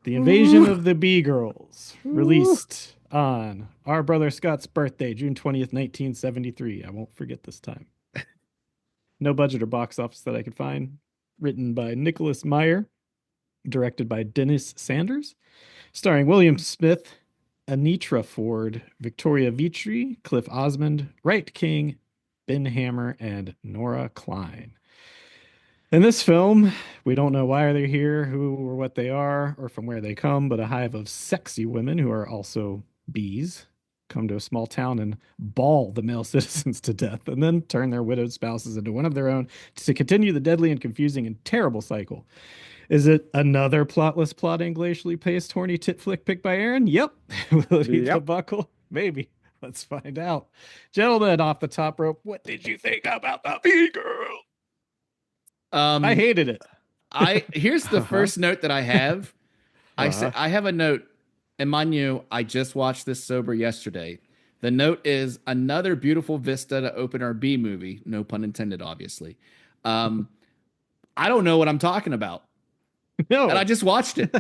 The Invasion of the Bee-Girls, released on our brother Scott's birthday, June 20th, 1973. I won't forget this time. No budget or box office that I could find. Written by Nicholas Meyer. Directed by Dennis Sanders. Starring William Smith, Anitra Ford, Victoria Vitri, Cliff Osmond, Wright King, Ben Hammer, and Nora Klein. In this film, we don't know why they're here, who or what they are, or from where they come, but a hive of sexy women who are also bees come to a small town and ball the male citizens to death, and then turn their widowed spouses into one of their own to continue the deadly and confusing and terrible cycle. Is it another plotless, plotting, glacially paced, horny tit flick picked by Aaron? Yep. Will it eat the Yep. buckle? Maybe. Let's find out. Gentlemen, off the top rope, what did you think about the bee girl? I hated it. Here's the first note that I have. I said I have a note, and mind you, I just watched this sober yesterday. The note is another beautiful vista to open our B movie. No pun intended, obviously. I don't know what I'm talking about. No. And I just watched it.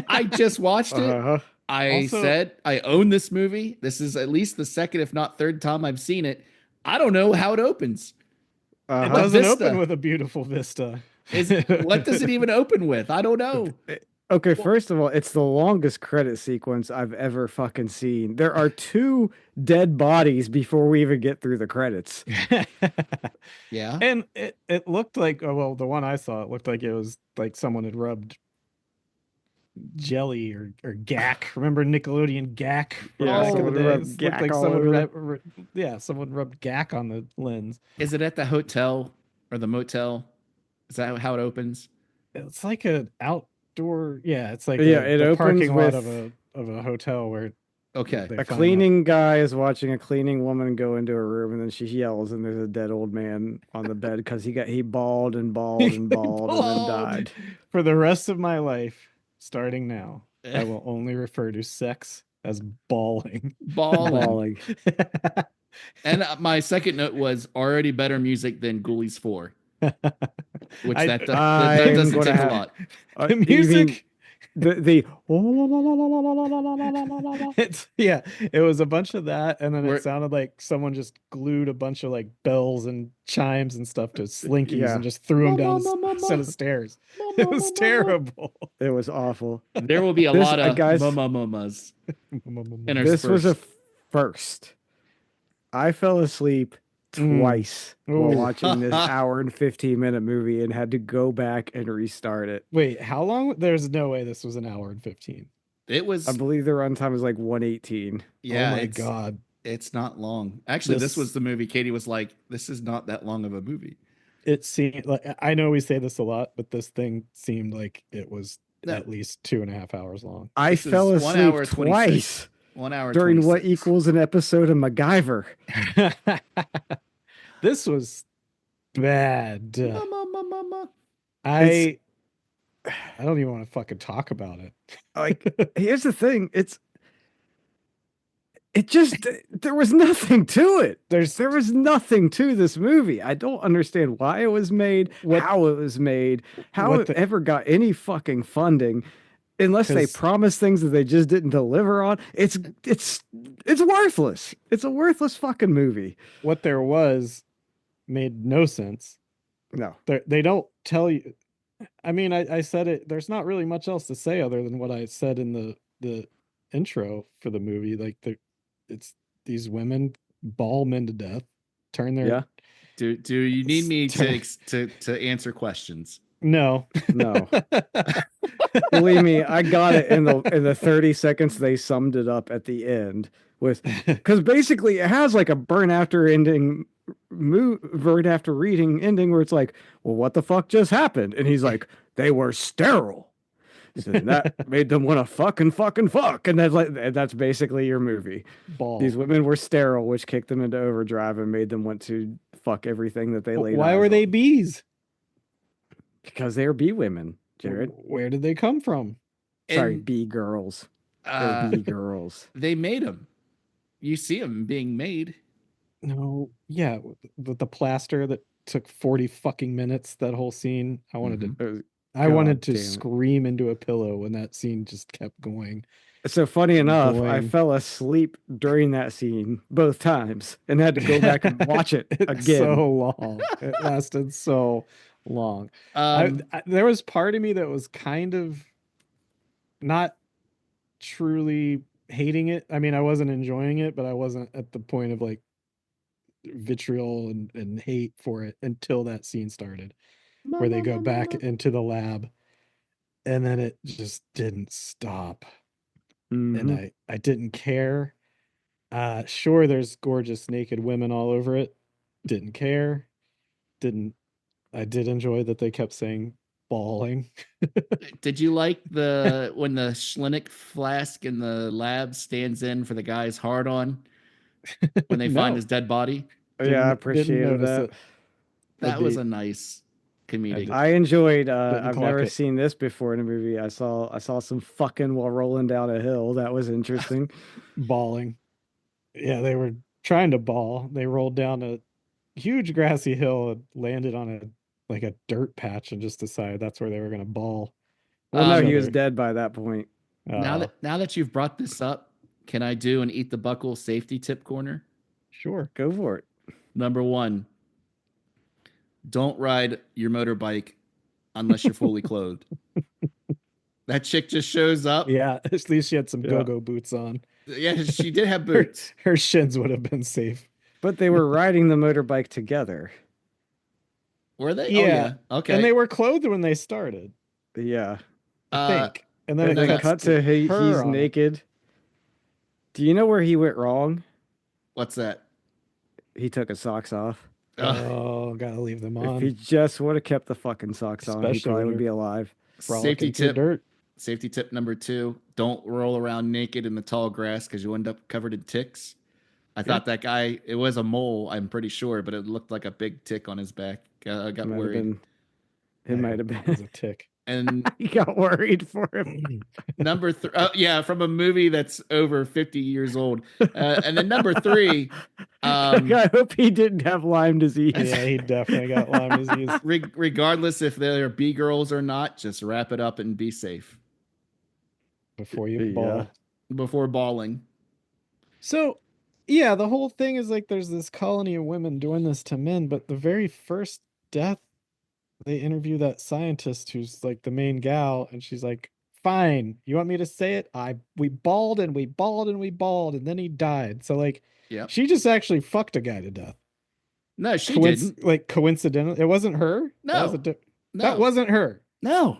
I just watched it. I Also- said I own this movie. This is at least the second, if not third time I've seen it. I don't know how it opens. It What doesn't vista? open with a beautiful vista. What does it even open with? I don't know. Okay, first of all, it's the longest credit sequence I've ever fucking seen. There are 2 dead bodies before we even get through the credits. Yeah. And it looked like, oh, well, the one I saw, it looked like it was like someone had rubbed jelly or gack. Remember Nickelodeon gack from Yeah, back in the someone day? rubbed It gack looked like all someone over someone rubbed gack on the lens. Is it at the hotel or the motel? Is that how it opens? It's like an outdoor, it's like Yeah, it the opens parking lot with- of a hotel where Okay. they A find cleaning guy is watching a cleaning woman go into a room, and then she yells, and there's a dead old man on the bed because he bawled and bawled and bawled and then Bawled. died. For the rest of my life, starting now, I will only refer to sex as bawling. Bawling. And my second note was already better music than Ghoulies 4, which I- that I'm doesn't gonna take have- a lot. The you mean music, the it was a bunch of that, and then Where- it sounded like someone just glued a bunch of like bells and chimes and stuff to slinkies Yeah. and just threw them down a set of stairs. It was terrible. It was awful. There will be a This- lot of guys- mumas interspersed. This was a first. I fell asleep twice while Ooh. watching this hour and 15-minute movie and had to go back and restart it. Wait, how long? There's no way this was an hour and 15. It was I believe the runtime was like 118. yeah. Oh my it's, god. it's not long. Actually, this This- was the movie. Katie was like, "This is not that long of a movie." It seemed like, I know we say this a lot, but this thing seemed like it was No. at least 2.5 hours long. I This is fell 1 asleep hour, 26. twice 1 hour during what 26. equals an episode of MacGyver. This was bad. Mama. I don't even want to fucking talk about it. Like, here's the thing: there was nothing to it. There was nothing to this movie. I don't understand why it was made, how it was made, how what it the- ever got any fucking funding. Unless they 'Cause- promised things that they just didn't deliver on, it's worthless. It's a worthless fucking movie. What there was made no sense. No, They don't tell you. I mean, I said it. There's not really much else to say other than what I said in the intro for the movie. Like, it's these women ball men to death, turn their Yeah. Do you need me to answer questions? No. no. Believe me, I got it in the 30 seconds they summed it up at the end with, because basically it has like a burn after ending, burn after reading ending where it's like, well, what the fuck just happened? And he's like, they were sterile. So that made them want to fuck, and that's basically your movie. Ball. These women were sterile, which kicked them into overdrive and made them want to fuck everything that they laid. Why eyes were they on. bees? Because they're bee women, Jared. Where did they come from? Sorry, And, bee girls. They're uh, bee girls. they made them. You see them being made. No, yeah, with the plaster that took 40 fucking minutes. That whole scene, I wanted It was- I wanted to God damn it. scream into a pillow when that scene just kept going. So funny enough, I Boing. fell asleep during that scene both times and had to go back and watch it It's again. so long. It lasted so long. There was part of me that was kind of not truly hating it. I mean, I wasn't enjoying it, but I wasn't at the point of like vitriol and hate for it until that scene started. where they go back into the lab, and then it just didn't stop. Mhm. And I didn't care. Sure, there's gorgeous naked women all over it. Didn't care. Didn't I did enjoy that they kept saying bawling. Did you like the when the Schlinnick flask in the lab stands in for the guy's hard on when they find No, his dead body? Yeah, I didn't appreciated notice that. it. That was did- a nice comedic. I enjoyed. Didn't I've clock never it. seen this before in a movie. I saw some fucking while rolling down a hill. That was interesting. Bawling. Yeah, they were trying to bawl. They rolled down a huge grassy hill and landed on a dirt patch and just decided that's where they were going to bawl. Well, no, Um, he was dead by that point. Uh, now that you've brought this up, can I do an eat the buckle safety tip corner? sure. Go for it. Number 1, don't ride your motorbike unless you're fully clothed. That chick just shows up. Yeah, at least she had some Yeah. go-go boots on. Yeah, she did have Her, boots. her shins would have been safe. But they were riding the motorbike together. Were they? Yeah. Oh, yeah. Okay. And they were clothed when they started, Yeah. I think. And then And it then cuts cut to her he's on it. naked. Do you know where he went wrong? What's that? He took his socks off. Oh, gotta leave them If he on. just would have kept the fucking socks on, he Especially probably when would you're be alive. Frolicking through dirt. Safety tip number 2: don't roll around naked in the tall grass because you end up covered in ticks. I thought that guy, it was a mole, I'm pretty sure, but it looked like a big tick on his back. I got Might have worried. been. It might have It was been. a tick. And He got worried for him. number 3, yeah, from a movie that's over 50 years old. And then number 3, I hope he didn't have Lyme disease. Yeah, he definitely got Lyme disease. regardless if they're B girls or not, just wrap it up and be safe Before you Yeah. ball. before bawling. So, yeah, the whole thing is like there's this colony of women doing this to men, but the very first death, they interview that scientist who's like the main gal, and she's like, "Fine, you want me to say it? We bawled and we bawled and we bawled, and then he died." So like, Yeah. she just actually fucked a guy to death. No, she didn't. Like coincidental, it wasn't her. No. that, was No. that wasn't her. No.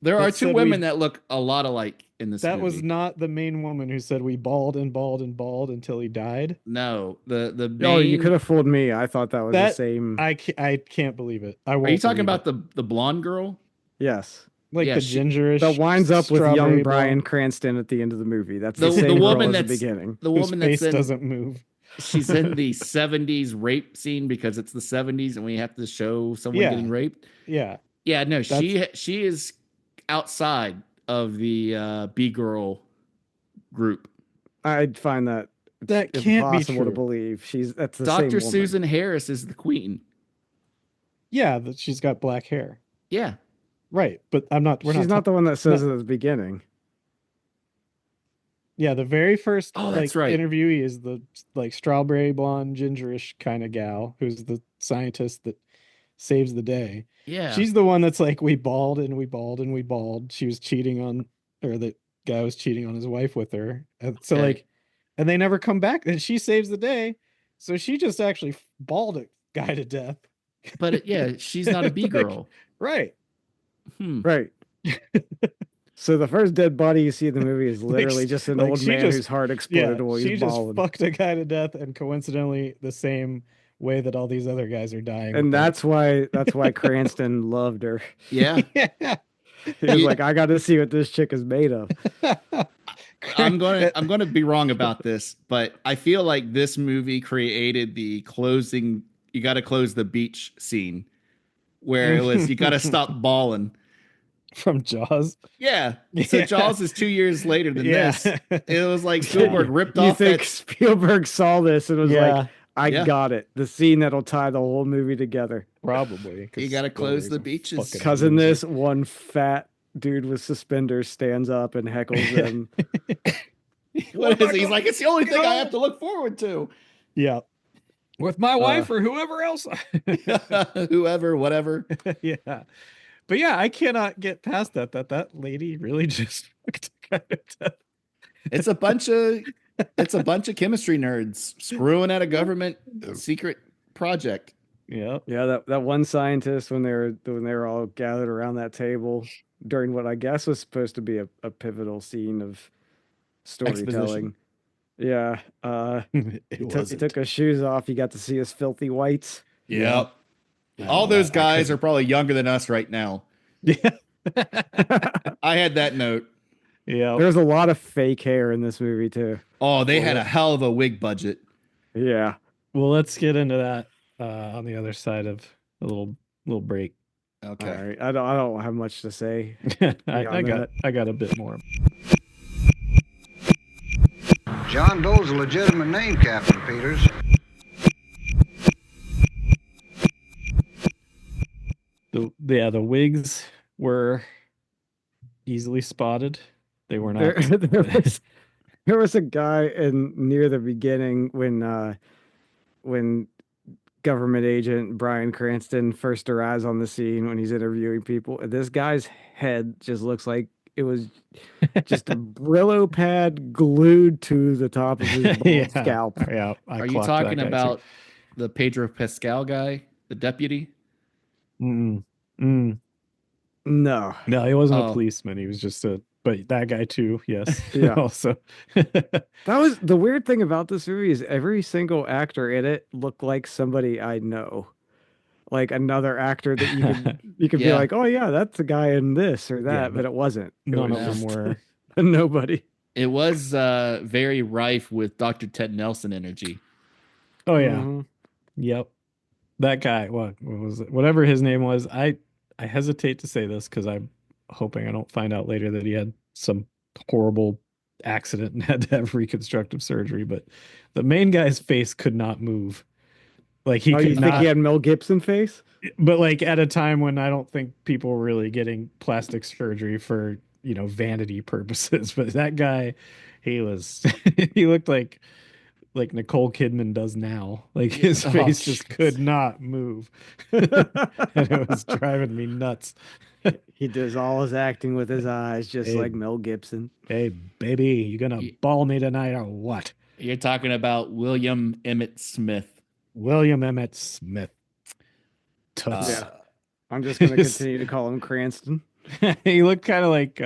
There That are 2 said women we- that look a lot alike in this That movie. was not the main woman who said we bawled and bawled and bawled until he died. No. The main... Oh, you could have fooled me. I thought that was the That- same. I can't believe it. I Are won't you talking believe about the blonde girl? Yes. like Yeah, the she- gingerish That winds up with strawberry young Bryan blonde? Cranston at the end of the movie. That's The- the, the same girl woman as the that's- beginning. The whose woman face that's in... doesn't move. She's in the 70s rape scene because it's the 70s and we have to show someone Yeah. getting raped. Yeah, Yeah, no, she is outside of the B girl group. I'd find that that can't be impossible to true. believe. That's the same Dr. woman. Susan Harris is the queen. Yeah, that she's got black hair. Yeah. Right, but I'm not. She's not the one that says it at the beginning. Yeah, the very first Oh, that's right. interviewee is the like strawberry blonde gingerish kind of gal who's the scientist that saves the day. Yeah. She's the one that's like, we bawled and we bawled and we bawled. She was cheating on, or the guy was cheating on his wife with her. And so Okay. like, and they never come back, and she saves the day. So she just actually bawled a guy to death. But yeah, she's not a B Like- girl. Right. Right. So the first dead body you see in the movie is literally just an like old she man just- whose heart Yeah. exploded while She he's just bawling. fucked a guy to death, and coincidentally the same way that all these other guys are dying. And with that's why Cranston loved her. Yeah. that. Yeah. He was Yeah. like, I got to see what this chick is made of. I'm gonna be wrong about this, but I feel like this movie created the closing. You got to close the beach scene, where it was you got to stop bawling. From Jaws. Yeah. So Yeah. Jaws is 2 years later than Yeah. this. It was like Spielberg ripped You off think that. Spielberg saw this and was Yeah. like, I Yeah. got it. The scene that'll tie the whole movie together. Probably. 'cause You gotta close Spielberg's the a beaches. fucking Because in loser. this, one fat dude with suspenders stands up and heckles them. What is it? He's like, it's the only thing I have to look forward to. Yeah. With my wife or whoever else. Whoever, whatever. Yeah. But yeah, I cannot get past that lady really just fucked a guy to death. It's a bunch of chemistry nerds screwing at a government secret project. Yep. Yeah, that one scientist when they were all gathered around that table during what I guess was supposed to be a pivotal scene of storytelling. Exposition. Yeah, It he wasn't. took his shoes off. You got to see his filthy whites. Yep. Yeah. All Oh, those I guys couldn't- are probably younger than us right now. Yeah. I had that note. Yeah. There's a lot of fake hair in this movie too. Oh, they had a hell of a wig budget. Yeah. Well, let's get into that on the other side of a little break. Okay. All right. I don't have much to say. I got a bit more. John Doe's a legitimate name, Captain Peters. The wigs were easily spotted. They were not. There was a guy near the beginning when government agent Bryan Cranston first arrives on the scene when he's interviewing people. And this guy's head just looks like it was just a Brillo pad glued to the top of his bald scalp. Yeah. Are you talking about the Pedro Pascal guy, the deputy? No, No. he wasn't a Oh. policeman. He was just but that guy too. Yes. Yeah. Also. That was the weird thing about this movie is every single actor in it looked like somebody I know. Like another actor that you could be Yeah. like, oh yeah, that's the guy in this or that, Yeah, but it wasn't. It None was of them just were. nobody. It was very rife with Dr. Ted Nelson energy. Oh yeah. Mhm. Yep. That guy, what was it? Whatever his name was, I hesitate to say this because I'm hoping I don't find out later that he had some horrible accident and had to have reconstructive surgery. But the main guy's face could not move. Like he Oh, could you think not. he had Mel Gibson face? But like at a time when I don't think people were really getting plastic surgery for vanity purposes. But that guy, he was he looked like Nicole Kidman does now. Like his Oh, face just jeez. could not move. And it was driving me nuts. He does all his acting with his eyes, just Hey. like Mel Gibson. Hey, baby, you gonna ball me tonight or what? You're talking about William Emmett Smith. William Emmett Smith. Toots. Yeah. I'm just going to continue to call him Cranston. He looked kind of like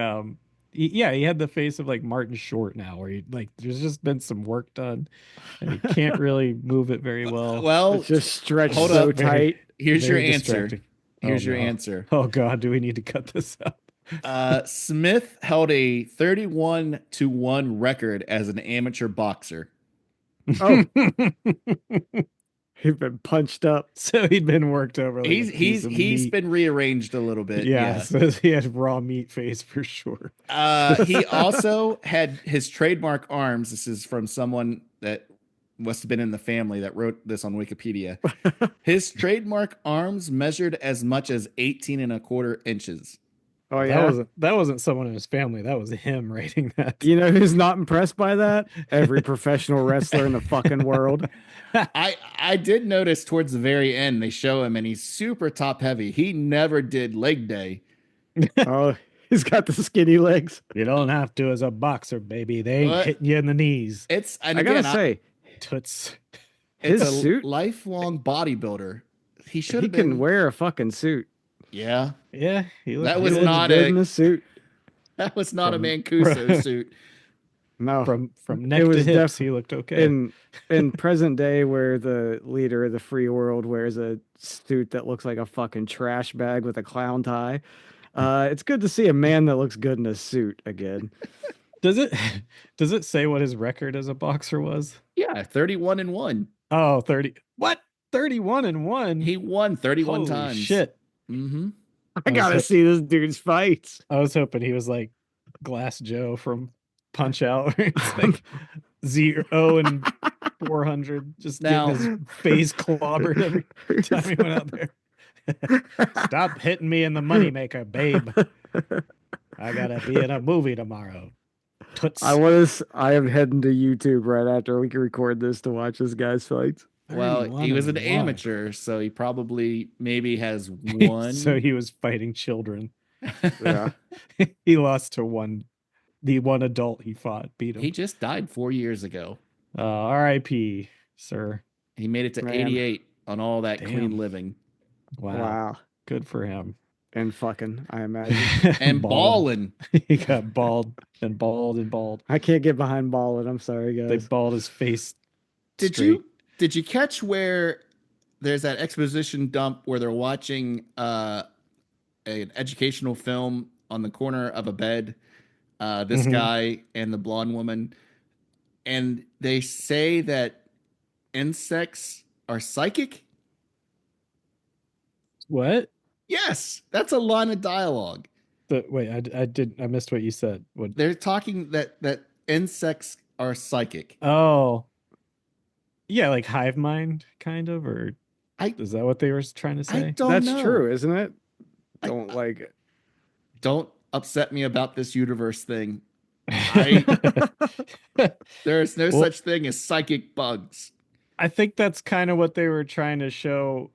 he had the face of like Martin Short now, where there's just been some work done and he can't really move it very well. Well, It's just stretched hold so up. tight. here's your very answer. distracting. Here's Oh, your no. answer. Oh god, do we need to cut this out? Smith held a 31-1 record as an amateur boxer. Oh, he's been punched up. So he'd been worked over. Like a piece of He's meat. been rearranged a little bit. Yeah, so he had raw meat face for sure. He also had his trademark arms. This is from someone that must have been in the family that wrote this on Wikipedia. His trademark arms measured as much as 18 1/4 inches. Oh yeah. That wasn't someone in his family. That was him writing that. You know who's not impressed by that? Every professional wrestler in the fucking world. I did notice towards the very end they show him and he's super top heavy. He never did leg day. Oh, he's got the skinny legs. You don't have to as a boxer, baby. They ain't What? hitting you in the knees. It's and I again, gotta say, Toots. it's his a suit- lifelong bodybuilder. He should he have been. can wear a fucking suit. Yeah, Yeah, he That looked was good. He looks not good a- in the suit. that was not a From- Mancuso suit. No, from neck It to was hips. He looked okay. in present day, where the leader of the free world wears a suit that looks like a fucking trash bag with a clown tie. It's good to see a man that looks good in a suit again. Does it say what his record as a boxer was? Yeah, 31-1. Oh, 30. What? 31-1. He won 31 Holy times. shit. Mm-hmm. I gotta see this dude's fights. I was hoping he was like Glass Joe from Punch Out. Where it's like 0 and 400, just Now- getting his face clobbered every time he went out there. Stop hitting me in the moneymaker, babe. I gotta be in a movie tomorrow. Toots. I am heading to YouTube right after we can record this to watch this guy's fights. Well, he was an 31-1. amateur, so he probably maybe has one. So he was fighting children. Yeah. He lost to the one adult he fought, beat him. He just died 4 years ago. R.I.P., sir. He made it to Man. 88. on all that Damn. clean living Wow. Good for him. And fucking, I imagine. and balling. He got bald and bald and bald. I can't get behind balling. I'm sorry, They guys. balled his face. Did you catch where there's that exposition dump where they're watching an educational film on the corner of a bed, this guy and the blonde woman, and they say that insects are psychic? What? Yes, that's a line of dialogue. Wait, I missed what you said. What? They're talking that insects are psychic. Oh, yeah, like hive mind, kind of, or is that what they were trying to say? I don't That's know. true, isn't it? Don't upset me about this universe thing. There is no such thing as psychic bugs. I think that's kind of what they were trying to show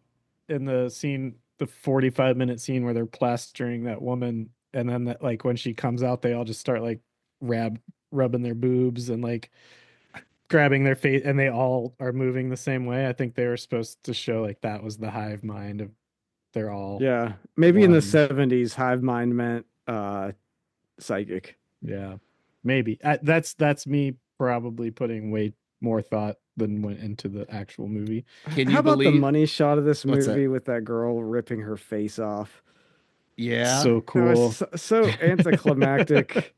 in the scene, the 45-minute scene where they're plastering that woman, and then that, like, when she comes out, they all just start like rubbing their boobs and like grabbing their face, and they all are moving the same way. I think they were supposed to show like that was the hive mind of they're all maybe in the one. 70s hive mind meant psychic. Yeah, maybe. That's me probably putting way more thought than went into the actual movie. How about the money shot of this What's movie with that girl ripping her face off? Yeah, So cool. So anticlimactic,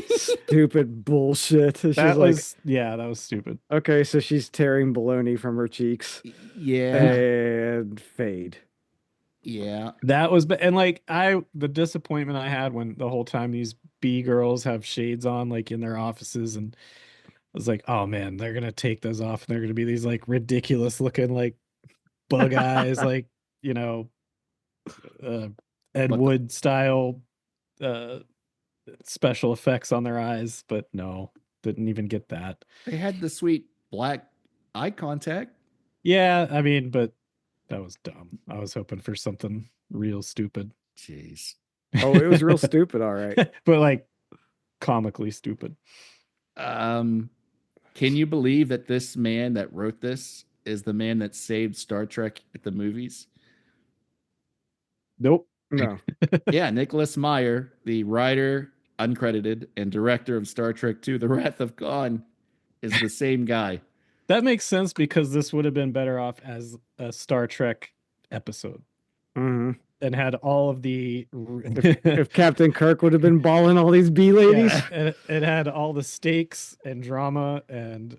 stupid bullshit. She's That was stupid. Okay, so she's tearing baloney from her cheeks. Yeah, And fade. Yeah, that was, and like the disappointment I had when the whole time these B girls have shades on, like in their offices, and I was like, oh man, they're gonna take those off, and they're gonna be these like ridiculous looking like bug eyes, like Ed Wood style special effects on their eyes, but no, didn't even get that. They had the sweet black eye contact. Yeah, I mean, but that was dumb. I was hoping for something real stupid. Jeez. Oh, it was real stupid, all right. But like comically stupid. Can you believe that this man that wrote this is the man that saved Star Trek at the movies? Nope. No. Yeah, Nicholas Meyer, the writer, uncredited, and director of Star Trek II, The Wrath of Khan, is the same guy. That makes sense because this would have been better off as a Star Trek episode. Mm-hmm. And had all of the if Captain Kirk would have been balling all these B ladies. Yeah, it had all the stakes and drama and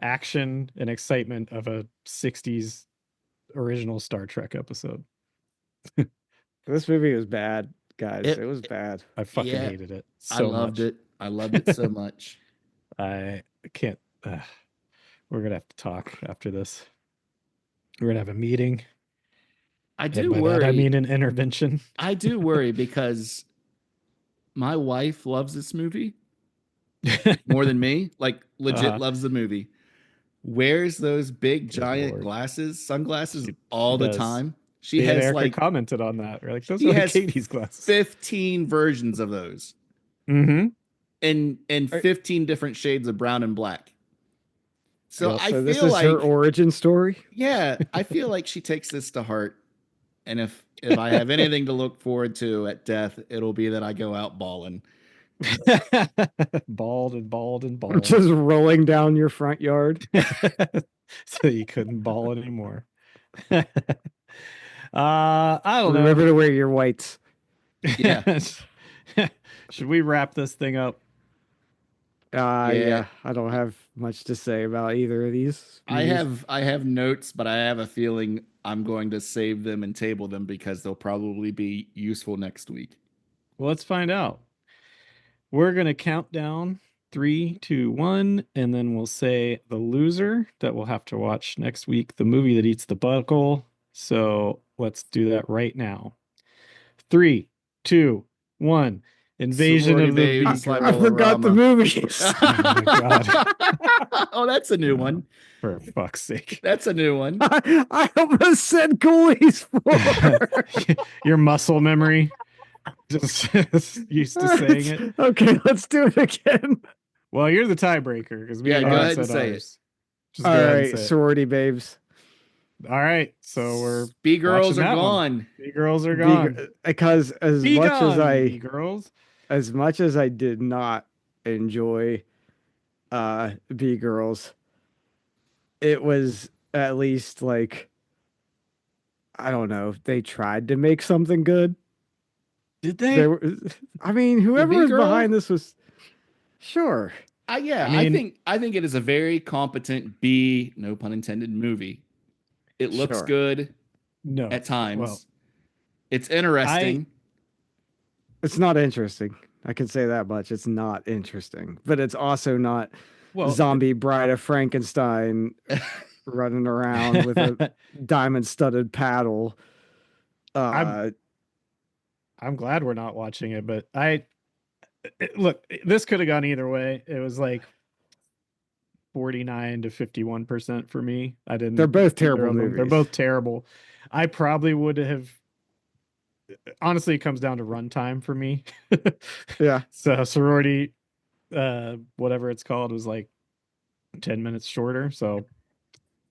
action and excitement of a 60s original Star Trek episode. This movie was bad, guys. It was bad. I fucking hated it so I loved much. it. I loved it so much. I can't. We're gonna have to talk after this. We're gonna have a meeting. I do worry. That, I mean, an intervention. I do worry because my wife loves this movie more than me. Like, legit loves the movie. Wears those big giant sunglasses all the time. She has Erica like commented on that. We're like, those are like Katie's glasses. 15 versions of those. Mm-hmm. And 15 different shades of brown and black. So I feel this is like her origin story. Yeah, I feel like she takes this to heart. And if I have anything to look forward to at death, it'll be that I go out balling. Bald and bald and bald. Just rolling down your front yard. So you couldn't ball anymore. I don't know. Remember to wear your whites. Yeah. Should we wrap this thing up? Yeah. I don't have much to say about either of these. I have notes, but I have a feeling I'm going to save them and table them because they'll probably be useful next week. Well, let's find out. We're going to count down 3, 2, 1, and then we'll say the loser that we'll have to watch next week, the movie that eats the buckle. So let's do that right now. 3, 2, 1. Invasion Sorority of the Babes, I forgot the movies. Oh my God. Oh, that's a new one. For fuck's sake. That's a new one. I almost said Ghoulies 4. Your muscle memory. Just used to saying it. Okay, let's do it again. Well, you're the tiebreaker because we Yeah, already go ahead said and say ours. All right, Sorority Babes. All right, so we're B girls watching are that one. gone. B girls are gone. Because Be gone, B girls. as much as I did not enjoy B girls, it was at least like, I don't know, they tried to make something good. Did they? There were, I mean, whoever was B-girl? behind this was sure. Yeah, I mean- I think it is a very competent B, no pun intended, movie. It looks Sure. good No. at times. Well, It's interesting. It's not interesting. I can say that much. It's not interesting, but it's also not well, zombie bride of Frankenstein running around with a diamond studded paddle. I'm glad we're not watching it, but look, this could have gone either way. It was like 49 to 51% for me. I didn't. They're both either terrible of them. They're movies. both terrible. I probably would have. Honestly, it comes down to runtime for me. Yeah. So sorority, whatever it's called, was like 10 minutes shorter. So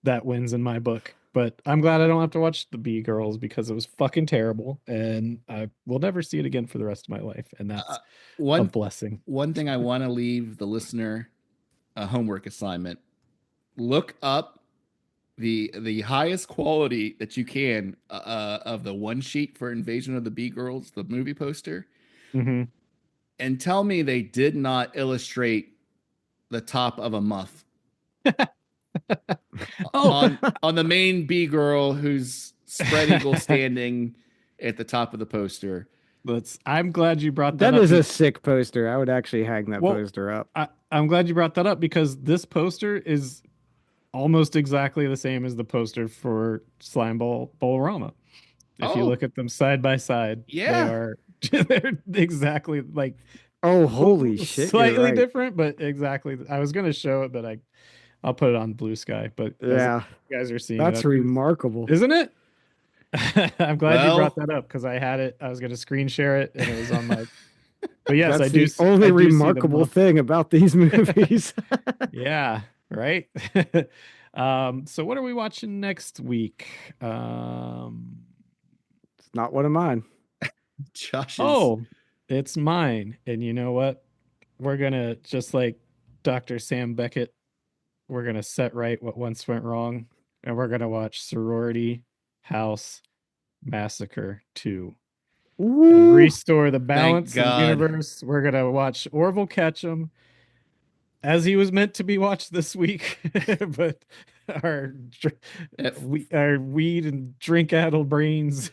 that wins in my book. But I'm glad I don't have to watch the B girls because it was fucking terrible, and I will never see it again for the rest of my life. And that's a One blessing. one thing I want to leave the listener a homework assignment. Look up the highest quality that you can of the one sheet for Invasion of the B Girls, the movie poster, Mm-hmm. and tell me they did not illustrate the top of a muff on the main B girl who's spread eagle standing at the top of the poster. I'm glad you brought that That up. is a sick poster. I would actually hang that Well, poster up. I'm glad you brought that up because this poster is almost exactly the same as the poster for Slimeball Bowl-O-Rama. If you Oh. look at them side by side, Yeah. they are they're exactly like Oh, holy shit. You're slightly right. different, but exactly. I was gonna show it, but I'll put it on Blue Sky. But as Yeah. you guys are seeing That's it, remarkable. isn't it? I'm glad you Well- brought that up because I had it. I was gonna screen share it, and it was on my. But yes, That's I do. the only I do see the remarkable muff. thing about these movies. Yeah, right. So what are we watching next week? It's not one of mine. Josh's. Oh, it's mine. And you know what? We're gonna just like Dr. Sam Beckett, we're gonna set right what once went wrong, and we're gonna watch Sorority House Massacre 2. And Woo! restore the balance in the God. universe. We're gonna watch Orville Ketchum as he was meant to be watched this week, but our our weed and drink-addled brains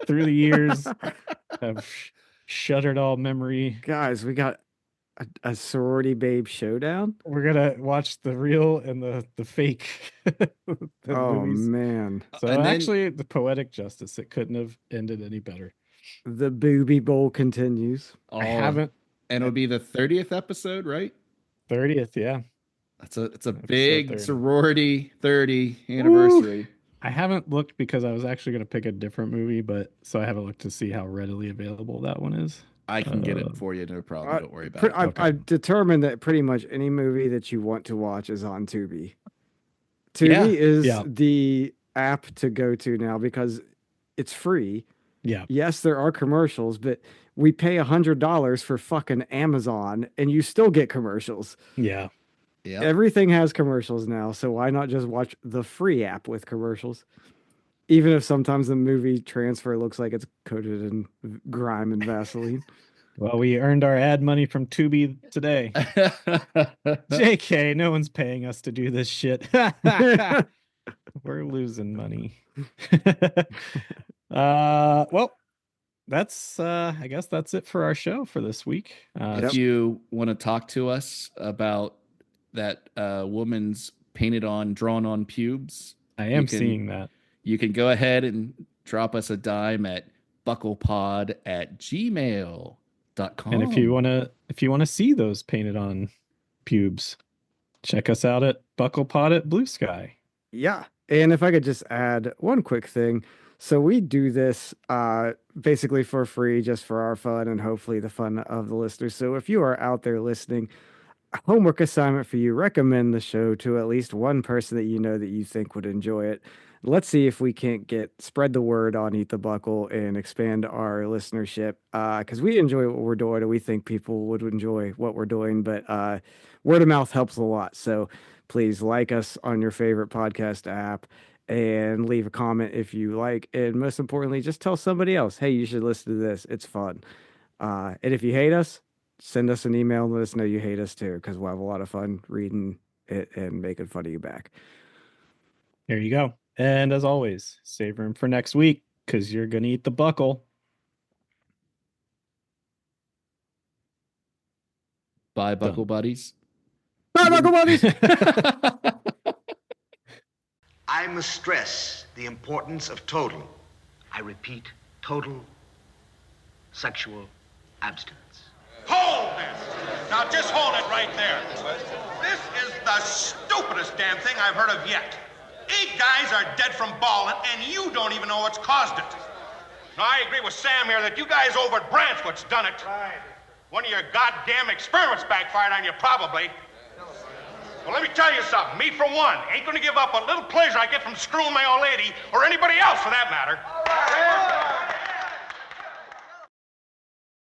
through the years have shuttered all memory. Guys, we got a sorority babe showdown. We're gonna watch the real and the fake. The Oh movies. man, So And then- actually, the poetic justice, it couldn't have ended any better. the booby bowl continues. I haven't. And it'll be the 30th episode, right? 30th, yeah. It's a Episode big 30. sorority 30 anniversary. I haven't looked because I was actually going to pick a different movie, but so I haven't looked to see how readily available that one is. I can get it for you, no problem. Don't worry about Pre- it. I, Okay. I've determined that pretty much any movie that you want to watch is on Tubi. Tubi is Yeah. the app to go to now because it's free. Yeah. Yes, there are commercials, but we pay $100 for fucking Amazon and you still get commercials. Yeah. Yeah. Everything has commercials now, so why not just watch the free app with commercials? Even if sometimes the movie transfer looks like it's coated in grime and Vaseline. Well, we earned our ad money from Tubi today. JK, no one's paying us to do this shit. We're losing money. Well, that's I guess that's it for our show for this week. If you want to talk to us about that woman's drawn on pubes, I am you can- seeing that. you can go ahead and drop us a dime at bucklepod@gmail.com. And if you want to see those painted on pubes, check us out at BucklePod at Blue Sky. Yeah. And if I could just add one quick thing. So we do this basically for free, just for our fun and hopefully the fun of the listeners. So if you are out there listening, homework assignment for you. Recommend the show to at least one person that you know that you think would enjoy it. Let's see if we can't spread the word on Eat the Buckle and expand our listenership. Because we enjoy what we're doing and we think people would enjoy what we're doing. But word of mouth helps a lot. So please like us on your favorite podcast app and leave a comment if you like. And most importantly, just tell somebody else, hey, you should listen to this. It's fun. And if you hate us, send us an email and let us know you hate us too, because we'll have a lot of fun reading it and making fun of you back. There you go. And as always, save room for next week because you're going to eat the buckle. Bye, Buckle Buddies. Bye, Buckle Buddies! I must stress the importance of total, I repeat, total sexual abstinence. Hold this! Now just hold it right there. This is the stupidest damn thing I've heard of yet. 8 guys are dead from balling, and you don't even know what's caused it. Now, I agree with Sam here that you guys over at Brant's done it. Right. One of your goddamn experiments backfired on you, probably. Well, let me tell you something. Me, for one, ain't gonna give up a little pleasure I get from screwing my old lady, or anybody else, for that matter.